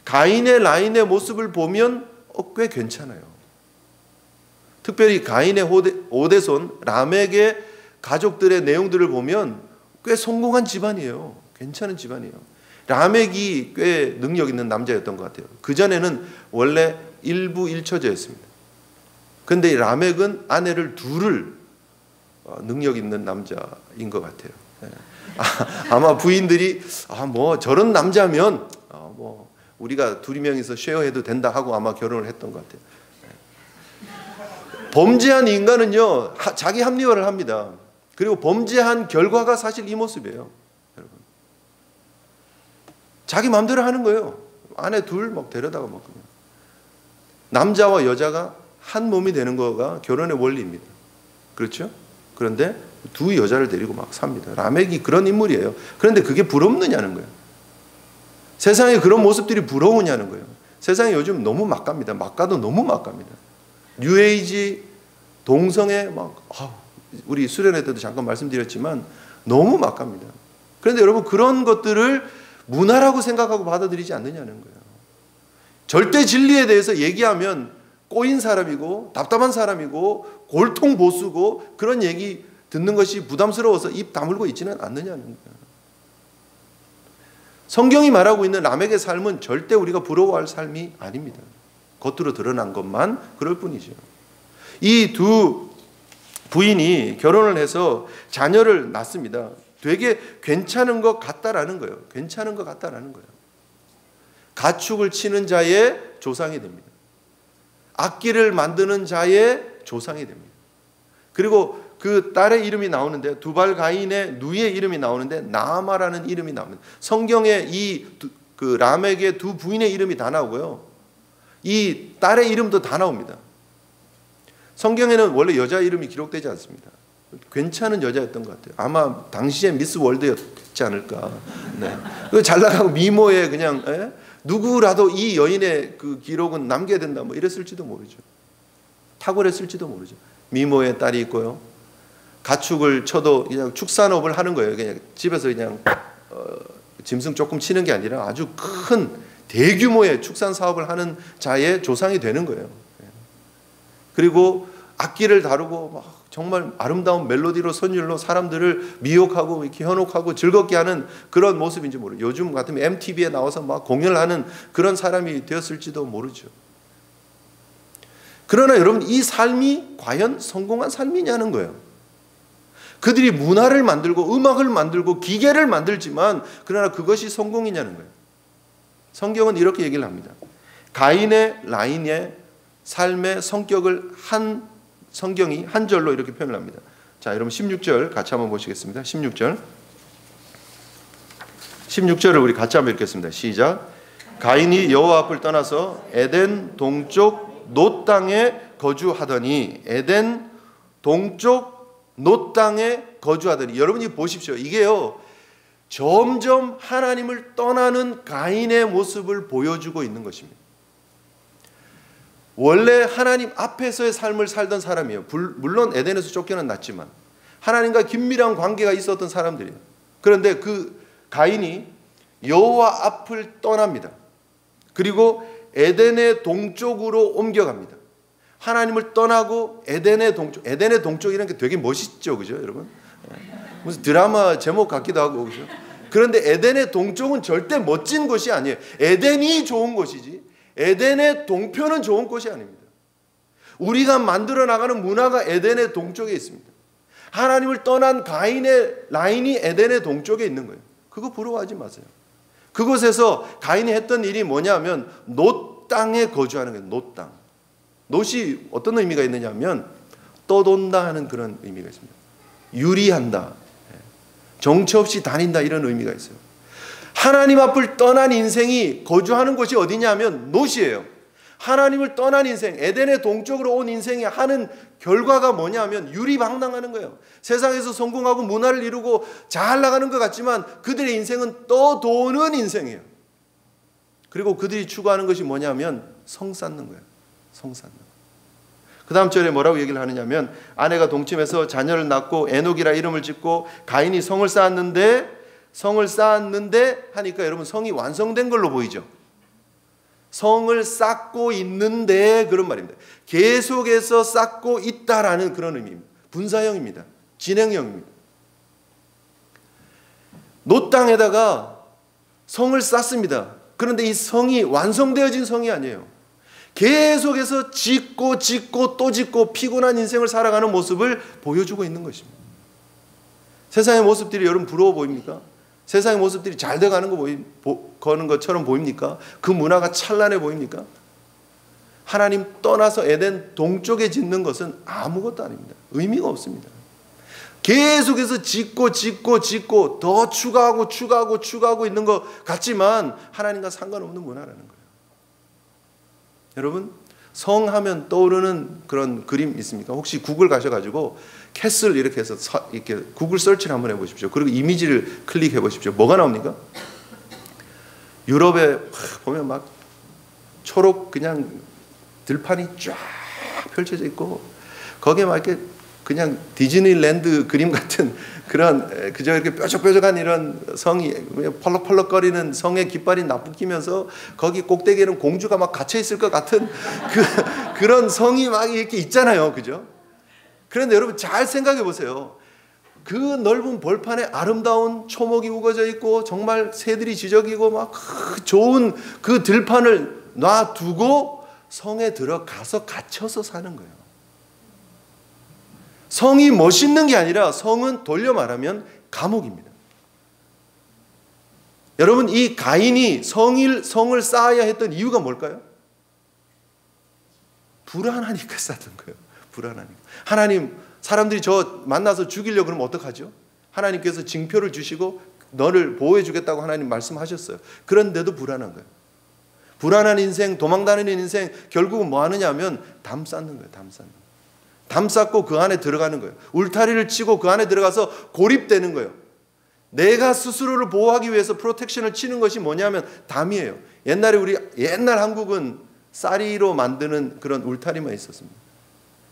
가인의 라인의 모습을 보면 꽤 괜찮아요. 특별히 가인의 오대손 라멕의 가족들의 내용들을 보면 꽤 성공한 집안이에요. 괜찮은 집안이에요. 라멕이 꽤 능력 있는 남자였던 것 같아요. 그전에는 원래 일부 일처제였습니다. 그런데 라멕은 아내를 둘을 능력 있는 남자인 것 같아요. 아마 부인들이 뭐 저런 남자면 뭐 우리가 둘이 명이서 쉐어해도 된다 하고 아마 결혼을 했던 것 같아요. 범죄한 인간은요 자기 합리화를 합니다. 그리고 범죄한 결과가 사실 이 모습이에요. 여러분 자기 마음대로 하는 거예요. 아내 둘 막 데려다가 막 그냥. 남자와 여자가 한 몸이 되는 거가 결혼의 원리입니다. 그렇죠? 그런데 두 여자를 데리고 막 삽니다. 라멕이 그런 인물이에요. 그런데 그게 부럽느냐는 거예요. 세상에 그런 모습들이 부러우냐는 거예요. 세상에 요즘 너무 막갑니다. 막가도 너무 막갑니다. 뉴에이지 동성애 막 우리 수련회 때도 잠깐 말씀드렸지만 너무 막갑니다. 그런데 여러분 그런 것들을 문화라고 생각하고 받아들이지 않느냐는 거예요. 절대 진리에 대해서 얘기하면 꼬인 사람이고 답답한 사람이고 골통 보수고 그런 얘기 듣는 것이 부담스러워서 입 다물고 있지는 않느냐는 거예요. 성경이 말하고 있는 라멕의 삶은 절대 우리가 부러워할 삶이 아닙니다. 겉으로 드러난 것만 그럴 뿐이죠. 이 두 부인이 결혼을 해서 자녀를 낳습니다. 되게 괜찮은 것 같다라는 거예요. 괜찮은 것 같다라는 거예요. 가축을 치는 자의 조상이 됩니다. 악기를 만드는 자의 조상이 됩니다. 그리고 그 딸의 이름이 나오는데 두발 가인의 누이의 이름이 나오는데 나아마라는 이름이 나옵니다. 성경에 그 라멕의 두 부인의 이름이 다 나오고요. 이 딸의 이름도 다 나옵니다. 성경에는 원래 여자 이름이 기록되지 않습니다. 괜찮은 여자였던 것 같아요. 아마 당시에 미스 월드였지 않을까. 네. 잘 나가고 미모에 그냥 누구라도 이 여인의 그 기록은 남겨야 된다 뭐 이랬을지도 모르죠. 탁월했을지도 모르죠. 미모의 딸이 있고요. 가축을 쳐도 그냥 축산업을 하는 거예요. 그냥 집에서 그냥 짐승 조금 치는 게 아니라 아주 큰 대규모의 축산 사업을 하는 자의 조상이 되는 거예요. 그리고 악기를 다루고 막 정말 아름다운 멜로디로 선율로 사람들을 미혹하고 이렇게 현혹하고 즐겁게 하는 그런 모습인지 모르죠. 요즘 같으면 MTV에 나와서 막 공연을 하는 그런 사람이 되었을지도 모르죠. 그러나 여러분 이 삶이 과연 성공한 삶이냐는 거예요. 그들이 문화를 만들고 음악을 만들고 기계를 만들지만 그러나 그것이 성공이냐는 거예요. 성경은 이렇게 얘기를 합니다. 가인의 라인의 삶의 성격을 성경이 한 절로 이렇게 표현을 합니다. 자, 여러분 16절 같이 한번 보시겠습니다. 16절을 우리 같이 한번 읽겠습니다. 시작. 가인이 여호와 앞을 떠나서 에덴 동쪽 놋 땅에 거주하더니 에덴 동쪽 놋 땅에 거주하더니 여러분이 보십시오. 이게요 점점 하나님을 떠나는 가인의 모습을 보여주고 있는 것입니다. 원래 하나님 앞에서의 삶을 살던 사람이에요. 물론 에덴에서 쫓겨났지만 하나님과 긴밀한 관계가 있었던 사람들이에요. 그런데 그 가인이 여호와 앞을 떠납니다. 그리고 에덴의 동쪽으로 옮겨갑니다. 하나님을 떠나고 에덴의 동쪽이라는 게 되게 멋있죠, 그죠, 여러분? 무슨 드라마 제목 같기도 하고, 그죠? 그런데 에덴의 동쪽은 절대 멋진 곳이 아니에요. 에덴이 좋은 곳이지 에덴의 동편은 좋은 곳이 아닙니다. 우리가 만들어 나가는 문화가 에덴의 동쪽에 있습니다. 하나님을 떠난 가인의 라인이 에덴의 동쪽에 있는 거예요. 그거 부러워하지 마세요. 그곳에서 가인이 했던 일이 뭐냐면 놋 땅에 거주하는 거예요. 놋 땅. 놋이 어떤 의미가 있느냐면 떠돈다 하는 그런 의미가 있습니다. 유리한다, 정처 없이 다닌다, 이런 의미가 있어요. 하나님 앞을 떠난 인생이 거주하는 곳이 어디냐면 놋이에요. 하나님을 떠난 인생, 에덴의 동쪽으로 온 인생이 하는 결과가 뭐냐면 유리방랑하는 거예요. 세상에서 성공하고 문화를 이루고 잘 나가는 것 같지만 그들의 인생은 떠도는 인생이에요. 그리고 그들이 추구하는 것이 뭐냐면 성 쌓는 거예요. 성 쌓는 거예요. 그 다음 절에 뭐라고 얘기를 하느냐면 아내가 동침해서 자녀를 낳고 에녹이라 이름을 짓고 가인이 성을 쌓았는데 하니까 여러분 성이 완성된 걸로 보이죠. 성을 쌓고 있는데 그런 말입니다. 계속해서 쌓고 있다라는 그런 의미입니다. 분사형입니다. 진행형입니다. 놋 땅에다가 성을 쌓습니다. 그런데 이 성이 완성되어진 성이 아니에요. 계속해서 짓고 또 짓고 피곤한 인생을 살아가는 모습을 보여주고 있는 것입니다. 세상의 모습들이 여러분 부러워 보입니까? 세상의 모습들이 잘 돼가는 거는 것처럼 보입니까? 그 문화가 찬란해 보입니까? 하나님 떠나서 에덴 동쪽에 짓는 것은 아무것도 아닙니다. 의미가 없습니다. 계속해서 짓고 더 추가하고 있는 것 같지만 하나님과 상관없는 문화라는 거예요. 여러분, 성하면 떠오르는 그런 그림 있습니까? 혹시 구글 가셔가지고 캐슬 이렇게 해서 이렇게 구글 서치를 한번 해보십시오. 그리고 이미지를 클릭해 보십시오. 뭐가 나옵니까? 유럽에 보면 막 초록 그냥 들판이 쫙 펼쳐져 있고 거기에 막 이렇게 그냥 디즈니랜드 그림 같은 그런 그저 이렇게 뾰족뾰족한 이런 성이 펄럭펄럭거리는 성의 깃발이 나부끼면서 거기 꼭대기에는 공주가 막 갇혀 있을 것 같은 그런 성이 막 이렇게 있잖아요, 그죠? 그런데 여러분 잘 생각해 보세요. 그 넓은 벌판에 아름다운 초목이 우거져 있고 정말 새들이 지저귀고 막 좋은 그 들판을 놔두고 성에 들어가서 갇혀서 사는 거예요. 성이 멋있는 게 아니라 성은 돌려 말하면 감옥입니다. 여러분, 이 가인이 성을 쌓아야 했던 이유가 뭘까요? 불안하니까 쌓는 거예요. 불안하니까. 하나님, 사람들이 저 만나서 죽이려고 그러면 어떡하죠? 하나님께서 징표를 주시고 너를 보호해 주겠다고 하나님 말씀하셨어요. 그런데도 불안한 거예요. 불안한 인생, 도망다니는 인생, 결국은 뭐 하느냐 하면 담 쌓는 거예요. 담 쌓는 거예요. 담 쌓고 그 안에 들어가는 거예요. 울타리를 치고 그 안에 들어가서 고립되는 거예요. 내가 스스로를 보호하기 위해서 프로텍션을 치는 것이 뭐냐면 담이에요. 옛날 한국은 쌀이로 만드는 그런 울타리만 있었습니다.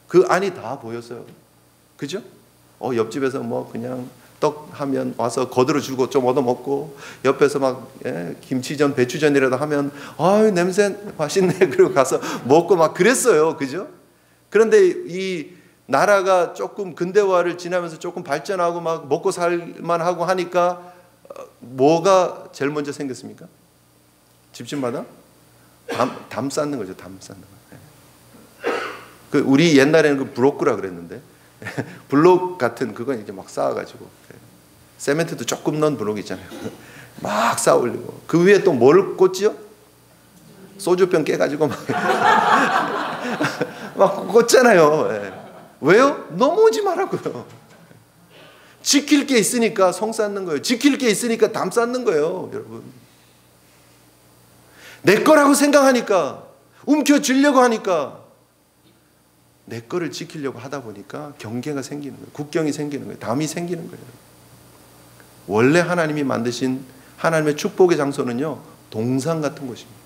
그 안이 다 보였어요. 그죠? 옆집에서 뭐 그냥 떡 하면 와서 거들어 주고 좀 얻어 먹고 옆에서 막 김치전, 배추전이라도 하면 냄새 맛있네. 그리고 가서 먹고 막 그랬어요. 그죠? 그런데 이 나라가 조금 근대화를 지나면서 조금 발전하고 막 먹고 살만하고 하니까 뭐가 제일 먼저 생겼습니까? 집집마다 담 쌓는 거죠. 담 쌓는 거. 우리 옛날에는 그 브로크라 그랬는데 블록 같은 그건 이제 막 쌓아가지고 세멘트도 조금 넣은 블록 있잖아요. 막 쌓아 올리고 그 위에 또 뭘 꽂지요? 소주병 깨가지고 막 꽂잖아요. 왜요? 넘어오지 말라고요. 지킬 게 있으니까 성 쌓는 거예요. 지킬 게 있으니까 담 쌓는 거예요, 여러분. 내 거라고 생각하니까, 움켜쥐려고 하니까, 내 거를 지키려고 하다 보니까 경계가 생기는 거예요. 국경이 생기는 거예요. 담이 생기는 거예요. 원래 하나님이 만드신 하나님의 축복의 장소는요, 동산 같은 곳입니다.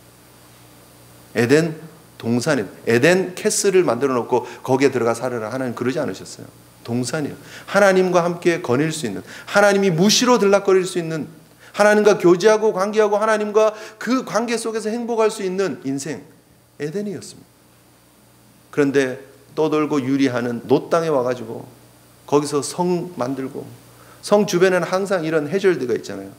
에덴 동산이에요. 에덴 캐슬을 만들어 놓고 거기에 들어가 살아라. 하나님 그러지 않으셨어요. 동산이에요. 하나님과 함께 거닐 수 있는, 하나님이 무시로 들락거릴 수 있는, 하나님과 교제하고 관계하고 하나님과 그 관계 속에서 행복할 수 있는 인생, 에덴이었습니다. 그런데 떠돌고 유리하는 놋 땅에 와가지고 거기서 성 만들고, 성 주변에는 항상 이런 해절대가 있잖아요.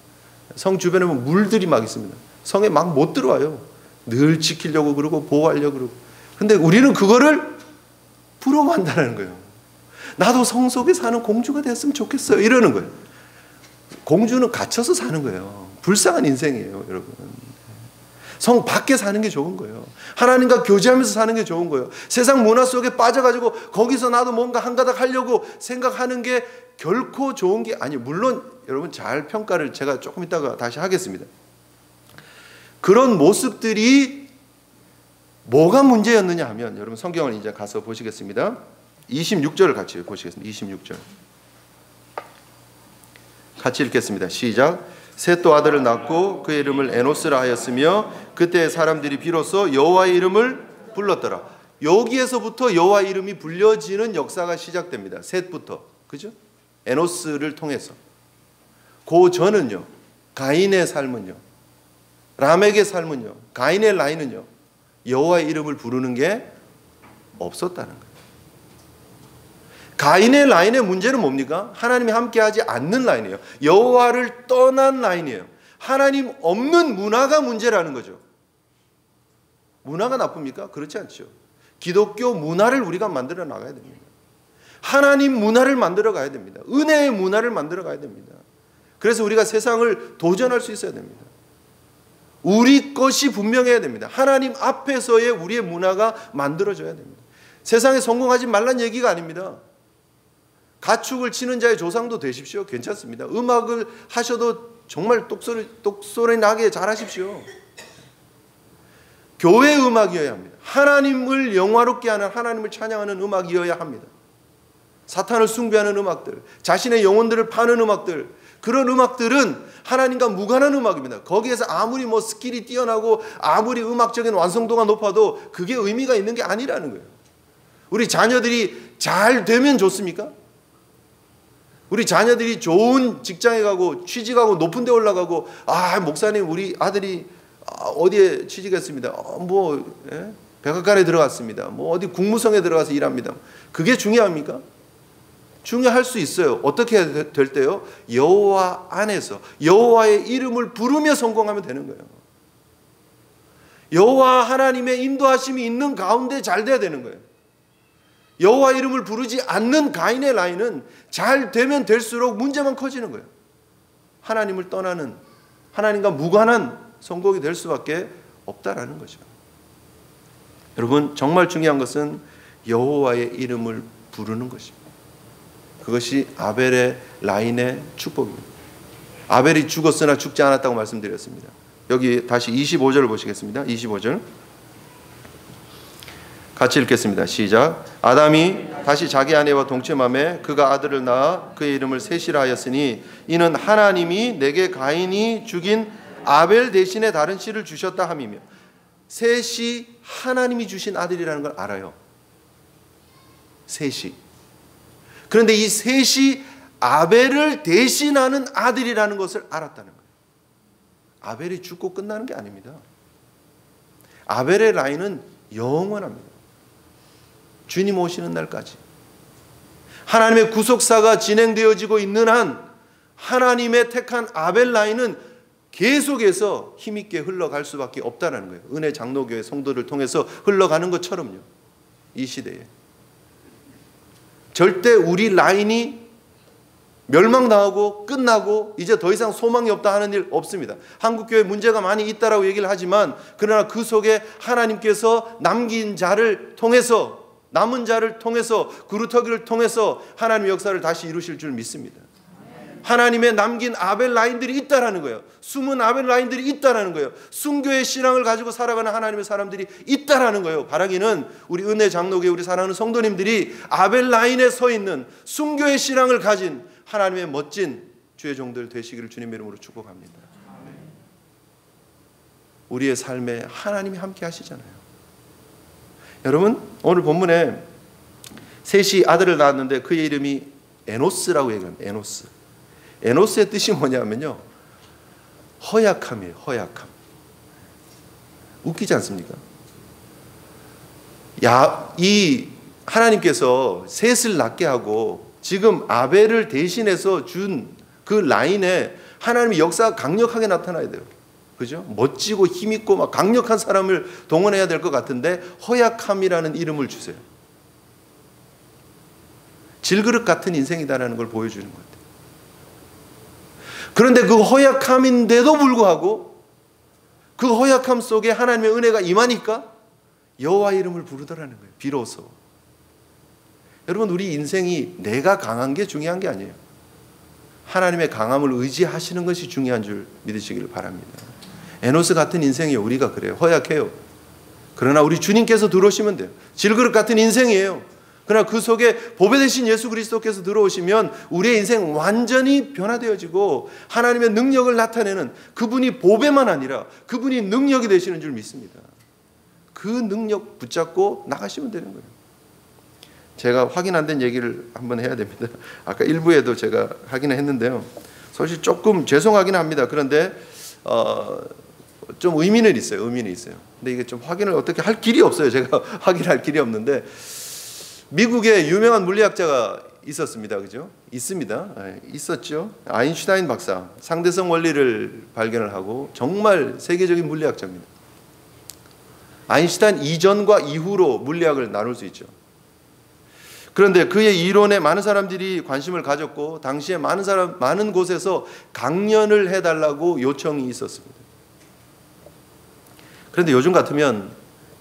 성 주변에 보면 물들이 막 있습니다. 성에 막 못 들어와요. 늘 지키려고 그러고 보호하려고 그러고. 근데 우리는 그거를 부러워한다는 거예요. 나도 성 속에 사는 공주가 됐으면 좋겠어요, 이러는 거예요. 공주는 갇혀서 사는 거예요. 불쌍한 인생이에요, 여러분. 성 밖에 사는 게 좋은 거예요. 하나님과 교제하면서 사는 게 좋은 거예요. 세상 문화 속에 빠져가지고 거기서 나도 뭔가 한가닥 하려고 생각하는 게 결코 좋은 게 아니에요. 물론 여러분, 잘 평가를 제가 조금 이따가 다시 하겠습니다. 그런 모습들이 뭐가 문제였느냐 하면, 여러분 성경을 이제 가서 보시겠습니다. 26절을 같이 보시겠습니다. 26절 같이 읽겠습니다. 시작. 셋도 아들을 낳고 그의 이름을 에노스라 하였으며 그때 사람들이 비로소 여호와의 이름을 불렀더라. 여기에서부터 여호와의 이름이 불려지는 역사가 시작됩니다. 셋부터, 그죠? 에노스를 통해서. 그 전은요, 가인의 삶은요, 라멕의 삶은요, 가인의 라인은요, 여호와의 이름을 부르는 게 없었다는 거예요. 가인의 라인의 문제는 뭡니까? 하나님이 함께하지 않는 라인이에요. 여호와를 떠난 라인이에요. 하나님 없는 문화가 문제라는 거죠. 문화가 나쁩니까? 그렇지 않죠. 기독교 문화를 우리가 만들어 나가야 됩니다. 하나님 문화를 만들어 가야 됩니다. 은혜의 문화를 만들어 가야 됩니다. 그래서 우리가 세상을 도전할 수 있어야 됩니다. 우리 것이 분명해야 됩니다. 하나님 앞에서의 우리의 문화가 만들어져야 됩니다. 세상에 성공하지 말란 얘기가 아닙니다. 가축을 치는 자의 조상도 되십시오. 괜찮습니다. 음악을 하셔도 정말 똑소리 나게 잘하십시오. 교회 음악이어야 합니다. 하나님을 영화롭게 하는, 하나님을 찬양하는 음악이어야 합니다. 사탄을 숭배하는 음악들, 자신의 영혼들을 파는 음악들, 그런 음악들은 하나님과 무관한 음악입니다. 거기에서 아무리 스킬이 뛰어나고 아무리 음악적인 완성도가 높아도 그게 의미가 있는 게 아니라는 거예요. 우리 자녀들이 잘 되면 좋습니까? 우리 자녀들이 좋은 직장에 가고 취직하고 높은 데 올라가고, 목사님 우리 아들이 어디에 취직했습니다. 백악관에 들어갔습니다. 어디 국무성에 들어가서 일합니다. 그게 중요합니까? 중요할 수 있어요. 어떻게 될 때요? 여호와 안에서 여호와의 이름을 부르며 성공하면 되는 거예요. 여호와 하나님의 인도하심이 있는 가운데 잘 돼야 되는 거예요. 여호와 이름을 부르지 않는 가인의 라인은 잘 되면 될수록 문제만 커지는 거예요. 하나님을 떠나는, 하나님과 무관한 성공이 될 수밖에 없다라는 거죠. 여러분, 정말 중요한 것은 여호와의 이름을 부르는 것입니다. 그것이 아벨의 라인의 축복입니다. 아벨이 죽었으나 죽지 않았다고 말씀드렸습니다. 여기 다시 25절을 보시겠습니다. 25절 같이 읽겠습니다. 시작. 아담이 다시 자기 아내와 동침하매 그가 아들을 낳아 그의 이름을 셋이라 하였으니 이는 하나님이 내게 가인이 죽인 아벨 대신에 다른 씨를 주셨다 함이며. 셋이 하나님이 주신 아들이라는 걸 알아요. 셋이. 그런데 이 셋이 아벨을 대신하는 아들이라는 것을 알았다는 거예요. 아벨이 죽고 끝나는 게 아닙니다. 아벨의 라인은 영원합니다. 주님 오시는 날까지. 하나님의 구속사가 진행되어지고 있는 한 하나님의 택한 아벨 라인은 계속해서 힘있게 흘러갈 수밖에 없다는 거예요. 은혜 장로교회 성도를 통해서 흘러가는 것처럼요. 이 시대에. 절대 우리 라인이 멸망당하고 끝나고 이제 더 이상 소망이 없다 하는 일 없습니다. 한국교회 문제가 많이 있다라고 얘기를 하지만, 그러나 그 속에 하나님께서 남긴 자를 통해서, 남은 자를 통해서, 그루터기를 통해서 하나님의 역사를 다시 이루실 줄 믿습니다. 하나님의 남긴 아벨 라인들이 있다라는 거예요. 숨은 아벨 라인들이 있다라는 거예요. 순교의 신앙을 가지고 살아가는 하나님의 사람들이 있다라는 거예요. 바라기는 우리 은혜 장로교회 우리 사랑하는 성도님들이 아벨 라인에 서 있는 순교의 신앙을 가진 하나님의 멋진 주의 종들 되시기를 주님의 이름으로 축복합니다. 우리의 삶에 하나님이 함께 하시잖아요. 여러분, 오늘 본문에 셋이 아들을 낳았는데 그의 이름이 에노스라고 얘기합니다. 에노스. 에노스의 뜻이 뭐냐면요, 허약함이에요. 허약함. 웃기지 않습니까? 이 하나님께서 셋을 낳게 하고 지금 아벨을 대신해서 준 그 라인에 하나님의 역사가 강력하게 나타나야 돼요. 그죠? 멋지고 힘있고 막 강력한 사람을 동원해야 될 것 같은데 허약함이라는 이름을 주세요. 질그릇 같은 인생이다라는 걸 보여주는 것 같아요. 그런데 그 허약함인데도 불구하고 그 허약함 속에 하나님의 은혜가 임하니까 여호와 이름을 부르더라는 거예요. 비로소. 여러분, 우리 인생이 내가 강한 게 중요한 게 아니에요. 하나님의 강함을 의지하시는 것이 중요한 줄 믿으시기를 바랍니다. 에노스 같은 인생이에요. 우리가 그래요. 허약해요. 그러나 우리 주님께서 들어오시면 돼요. 질그릇 같은 인생이에요. 그러나 그 속에 보배 되신 예수 그리스도께서 들어오시면 우리의 인생 완전히 변화되어지고 하나님의 능력을 나타내는, 그분이 보배만 아니라 그분이 능력이 되시는 줄 믿습니다. 그 능력 붙잡고 나가시면 되는 거예요. 제가 확인 안 된 얘기를 한번 해야 됩니다. 아까 일부에도 제가 확인을 했는데요. 사실 조금 죄송하긴 합니다. 그런데 좀 의미는 있어요. 의미는 있어요. 근데 이게 좀 확인을 어떻게 할 길이 없어요. 제가 확인할 길이 없는데, 미국에 유명한 물리학자가 있었습니다. 그죠? 있습니다. 있었죠. 아인슈타인 박사. 상대성 원리를 발견을 하고 정말 세계적인 물리학자입니다. 아인슈타인 이전과 이후로 물리학을 나눌 수 있죠. 그런데 그의 이론에 많은 사람들이 관심을 가졌고 당시에 많은 곳에서 강연을 해달라고 요청이 있었습니다. 그런데 요즘 같으면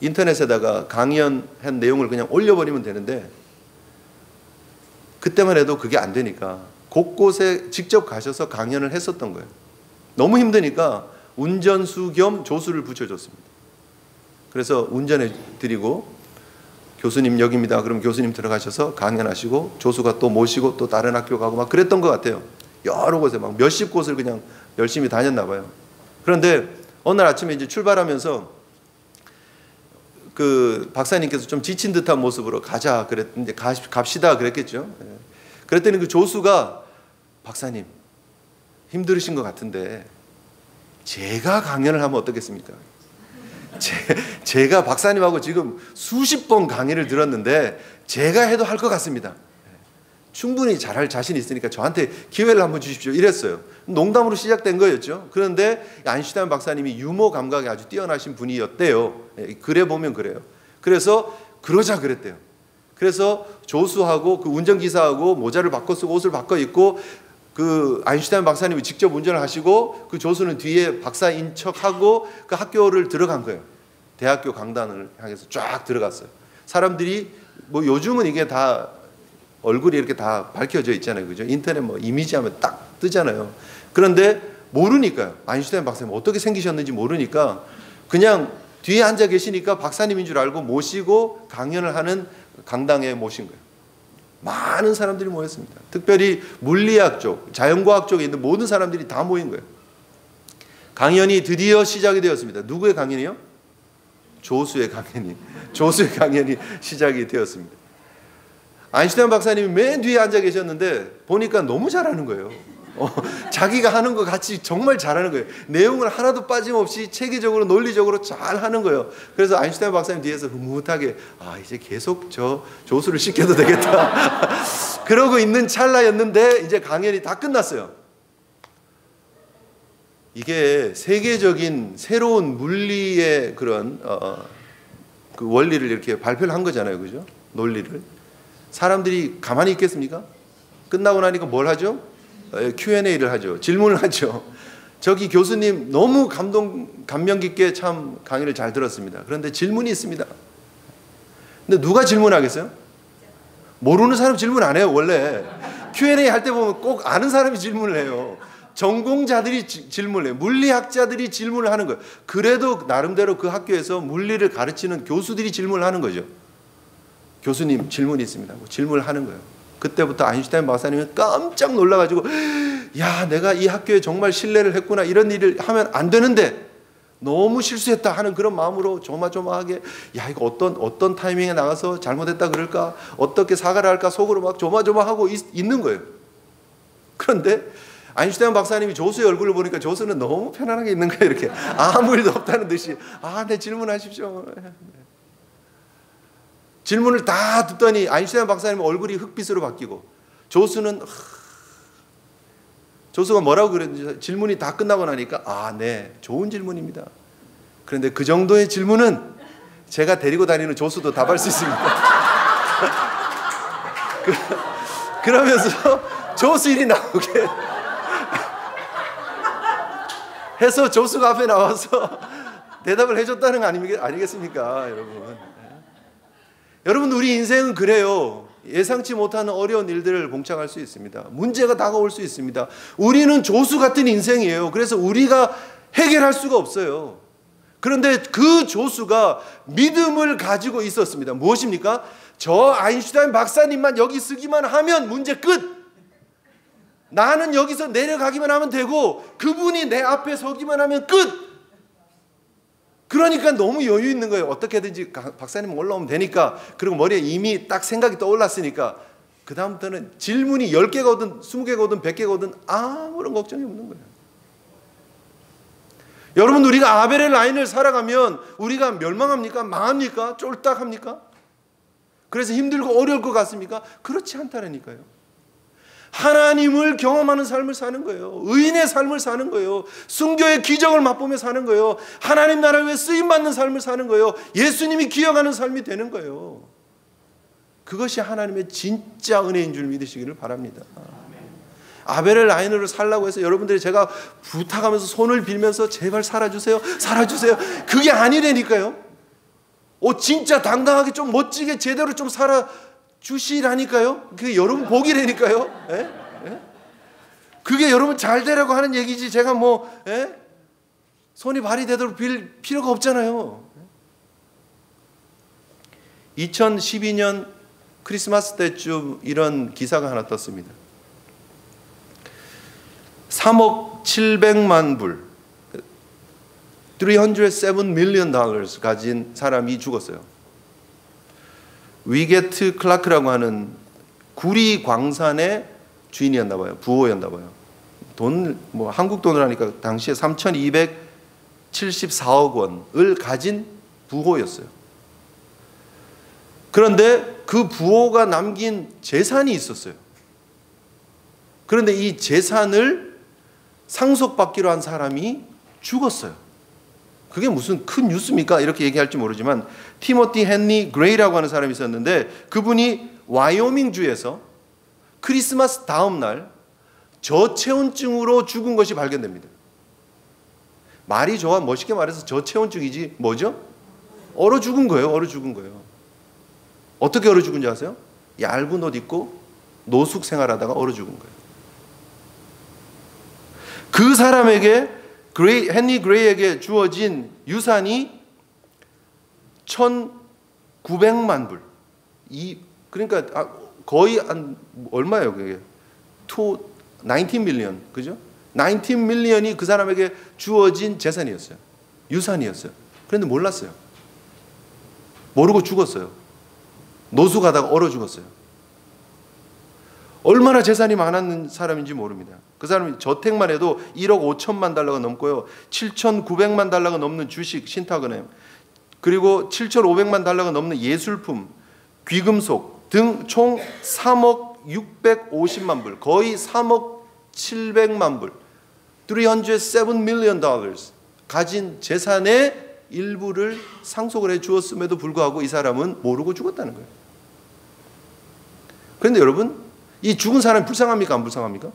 인터넷에다가 강연한 내용을 그냥 올려버리면 되는데, 그때만 해도 그게 안 되니까 곳곳에 직접 가셔서 강연을 했었던 거예요. 너무 힘드니까 운전수 겸 조수를 붙여줬습니다. 그래서 운전해 드리고, 교수님 여기입니다. 그럼 교수님 들어가셔서 강연하시고 조수가 또 모시고 또 다른 학교 가고 막 그랬던 것 같아요. 여러 곳에 막 몇십 곳을 그냥 열심히 다녔나 봐요. 그런데 어느 날 아침에 이제 출발하면서 그 박사님께서 좀 지친 듯한 모습으로 가자 그랬는데, 갑시다 그랬겠죠. 그랬더니 그 조수가, 박사님 힘들으신 것 같은데 제가 강연을 하면 어떻겠습니까? 제가 박사님하고 지금 수십 번 강의를 들었는데 제가 해도 할 것 같습니다. 충분히 잘할 자신 있으니까 저한테 기회를 한번 주십시오. 이랬어요. 농담으로 시작된 거였죠. 그런데 아인슈타인 박사님이 유머 감각이 아주 뛰어나신 분이었대요. 그래 보면 그래요. 그래서 그러자 그랬대요. 그래서 조수하고 그 운전기사하고 모자를 바꿔 쓰고 옷을 바꿔 입고 그 아인슈타인 박사님이 직접 운전을 하시고 그 조수는 뒤에 박사인 척하고 그 학교를 들어간 거예요. 대학교 강단을 향해서 쫙 들어갔어요. 사람들이 뭐 요즘은 이게 다 얼굴이 이렇게 다 밝혀져 있잖아요. 그죠? 인터넷 뭐 이미지 하면 딱 뜨잖아요. 그런데 모르니까요. 아인슈타인 박사님 어떻게 생기셨는지 모르니까 그냥 뒤에 앉아 계시니까 박사님인 줄 알고 모시고 강연을 하는 강당에 모신 거예요. 많은 사람들이 모였습니다. 특별히 물리학 쪽, 자연과학 쪽에 있는 모든 사람들이 다 모인 거예요. 강연이 드디어 시작이 되었습니다. 누구의 강연이요? 조수의 강연이 시작이 되었습니다. 아인슈타인 박사님이 맨 뒤에 앉아 계셨는데 보니까 너무 잘하는 거예요. 자기가 하는 거 같이 정말 잘하는 거예요. 내용을 하나도 빠짐없이 체계적으로 논리적으로 잘 하는 거예요. 그래서 아인슈타인 박사님 뒤에서 흐뭇하게 이제 계속 저 조수를 시켜도 되겠다 그러고 있는 찰나였는데 이제 강연이 다 끝났어요. 이게 세계적인 새로운 물리의 그런 그 원리를 이렇게 발표를 한 거잖아요. 그죠? 논리를. 사람들이 가만히 있겠습니까? 끝나고 나니까 뭘 하죠? Q&A를 하죠. 질문을 하죠. 저기 교수님 너무 감명 깊게 참 강의를 잘 들었습니다. 그런데 질문이 있습니다. 근데 누가 질문하겠어요? 모르는 사람 질문 안 해요. 원래 Q&A 할 때 보면 꼭 아는 사람이 질문을 해요. 전공자들이 질문을 해요. 물리학자들이 질문을 하는 거예요. 그래도 나름대로 그 학교에서 물리를 가르치는 교수들이 질문을 하는 거죠. 교수님 질문이 있습니다. 질문을 하는 거예요. 그때부터 아인슈타인 박사님은 깜짝 놀라가지고 야, 내가 이 학교에 정말 신뢰를 했구나. 이런 일을 하면 안 되는데 너무 실수했다 하는 그런 마음으로 조마조마하게 야, 이거 어떤 타이밍에 나가서 잘못했다 그럴까, 어떻게 사과를 할까 속으로 막 조마조마하고 있는 거예요. 그런데 아인슈타인 박사님이 조수의 얼굴을 보니까 조수는 너무 편안하게 있는 거예요. 이렇게 아무 일도 없다는 듯이 네, 질문하십시오. 질문을 다 듣더니 아인슈타인 박사님 얼굴이 흑빛으로 바뀌고 조수가 뭐라고 그랬는지 질문이 다 끝나고 나니까 네, 좋은 질문입니다. 그런데 그 정도의 질문은 제가 데리고 다니는 조수도 답할 수 있습니다. 그러면서 조수 일이 나오게 해서 조수가 앞에 나와서 대답을 해줬다는 거 아니겠습니까, 여러분? 여러분, 우리 인생은 그래요. 예상치 못하는 어려운 일들을 봉착할 수 있습니다. 문제가 다가올 수 있습니다. 우리는 조수 같은 인생이에요. 그래서 우리가 해결할 수가 없어요. 그런데 그 조수가 믿음을 가지고 있었습니다. 무엇입니까? 저 아인슈타인 박사님만 여기 쓰기만 하면 문제 끝. 나는 여기서 내려가기만 하면 되고 그분이 내 앞에 서기만 하면 끝. 그러니까 너무 여유 있는 거예요. 어떻게든지 박사님 올라오면 되니까. 그리고 머리에 이미 딱 생각이 떠올랐으니까 그 다음부터는 질문이 10개가 오든 20개가 오든 100개가 오든 아무런 걱정이 없는 거예요. 여러분, 우리가 아벨의 라인을 살아가면 우리가 멸망합니까? 망합니까? 쫄딱합니까? 그래서 힘들고 어려울 것 같습니까? 그렇지 않다라니까요. 하나님을 경험하는 삶을 사는 거예요. 의인의 삶을 사는 거예요. 순교의 기적을 맛보며 사는 거예요. 하나님 나라를 위해 쓰임받는 삶을 사는 거예요. 예수님이 기억하는 삶이 되는 거예요. 그것이 하나님의 진짜 은혜인 줄 믿으시기를 바랍니다. 아벨의 라인으로 살라고 해서 여러분들이 제가 부탁하면서 손을 빌면서 제발 살아주세요, 살아주세요, 그게 아니라니까요. 진짜 당당하게 좀 멋지게 제대로 좀 살아주시라니까요. 그게 여러분 복이라니까요. 그게 여러분 잘 되라고 하는 얘기지 제가 손이 발이 되도록 빌 필요가 없잖아요. 2012년 크리스마스 때쯤 이런 기사가 하나 떴습니다. 3억 700만 불, $307 million 가진 사람이 죽었어요. 위게트 클라크라고 하는 구리 광산의 주인이었나 봐요. 부호였나 봐요. 한국 돈으로 하니까 당시에 3,274억 원을 가진 부호였어요. 그런데 그 부호가 남긴 재산이 있었어요. 그런데 이 재산을 상속받기로 한 사람이 죽었어요. 그게 무슨 큰 뉴스입니까? 이렇게 얘기할지 모르지만 티모티 헨리 그레이라고 하는 사람이 있었는데 그분이 와이오밍주에서 크리스마스 다음 날 저체온증으로 죽은 것이 발견됩니다. 말이 좋아, 멋있게 말해서 저체온증이지 뭐죠? 얼어 죽은 거예요. 얼어 죽은 거예요. 어떻게 얼어 죽은지 아세요? 얇은 옷 입고 노숙 생활하다가 얼어 죽은 거예요. 그 사람에게 헨리 그레이에게 주어진 유산이 1,900만 불. 그러니까 거의 얼마예요, 그게? 19 밀리언. 그죠? 19 밀리언이 그 사람에게 주어진 재산이었어요. 유산이었어요. 그런데 몰랐어요. 모르고 죽었어요. 노숙하다가 얼어 죽었어요. 얼마나 재산이 많았는 사람인지 모릅니다. 그 사람이 저택만 해도 1억 5천만 달러가 넘고요. 7,900만 달러가 넘는 주식, 신탁은행, 그리고 7,500만 달러가 넘는 예술품, 귀금속 등 총 3억 650만 불, 거의 3억 700만 불, $307 million 가진 재산의 일부를 상속을 해 주었음에도 불구하고 이 사람은 모르고 죽었다는 거예요. 그런데 여러분, 이 죽은 사람이 불쌍합니까? 안 불쌍합니까?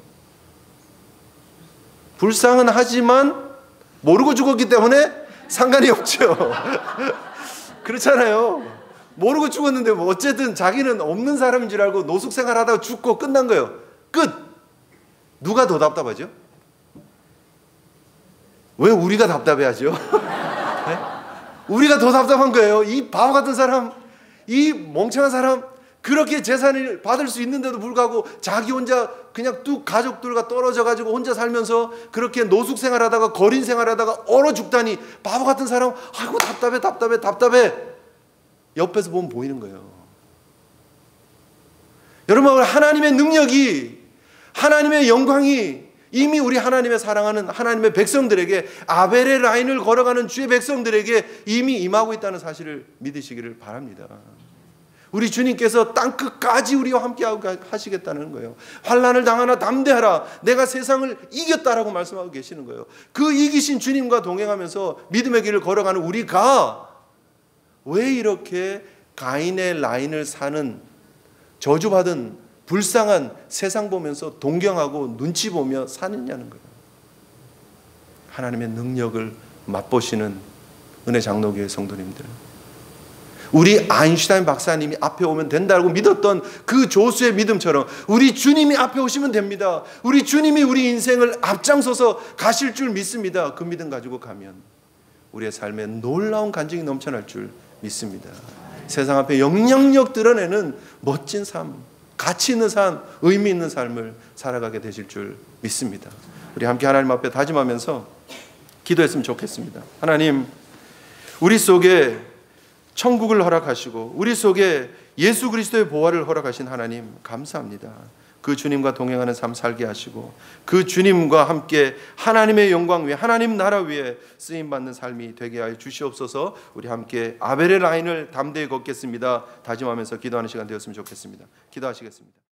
불쌍은 하지만 모르고 죽었기 때문에 상관이 없죠. 그렇잖아요. 모르고 죽었는데 뭐 어쨌든 자기는 없는 사람인 줄 알고 노숙 생활하다가 죽고 끝난 거예요. 끝. 누가 더 답답하죠? 왜 우리가 답답해하죠? 네? 우리가 더 답답한 거예요. 이 바보 같은 사람, 이 멍청한 사람, 그렇게 재산을 받을 수 있는데도 불구하고 자기 혼자 그냥 뚝 가족들과 떨어져 가지고 혼자 살면서 그렇게 노숙 생활하다가 거린 생활하다가 얼어 죽다니 바보 같은 사람, 아이고 답답해 옆에서 보면 보이는 거예요. 여러분, 하나님의 능력이, 하나님의 영광이 이미 우리 하나님의 사랑하는 하나님의 백성들에게, 아벨의 라인을 걸어가는 주의 백성들에게 이미 임하고 있다는 사실을 믿으시기를 바랍니다. 우리 주님께서 땅끝까지 우리와 함께 하시겠다는 거예요. 환난을 당하나 담대하라, 내가 세상을 이겼다라고 말씀하고 계시는 거예요. 그 이기신 주님과 동행하면서 믿음의 길을 걸어가는 우리가 왜 이렇게 가인의 라인을 사는 저주받은 불쌍한 세상 보면서 동경하고 눈치 보며 사느냐는 거예요. 하나님의 능력을 맛보시는 은혜 장로교회 성도님들, 우리 아인슈타인 박사님이 앞에 오면 된다고 믿었던 그 조수의 믿음처럼 우리 주님이 앞에 오시면 됩니다. 우리 주님이 우리 인생을 앞장서서 가실 줄 믿습니다. 그 믿음 가지고 가면 우리의 삶에 놀라운 간증이 넘쳐날 줄 믿습니다. 세상 앞에 영향력 드러내는 멋진 삶, 가치 있는 삶, 의미 있는 삶을 살아가게 되실 줄 믿습니다. 우리 함께 하나님 앞에 다짐하면서 기도했으면 좋겠습니다. 하나님, 우리 속에 천국을 허락하시고 우리 속에 예수 그리스도의 보화를 허락하신 하나님 감사합니다. 그 주님과 동행하는 삶 살게 하시고 그 주님과 함께 하나님의 영광 위에, 하나님 나라 위에 쓰임받는 삶이 되게 하여 주시옵소서. 우리 함께 아벨의 라인을 담대히 걷겠습니다. 다짐하면서 기도하는 시간 되었으면 좋겠습니다. 기도하시겠습니다.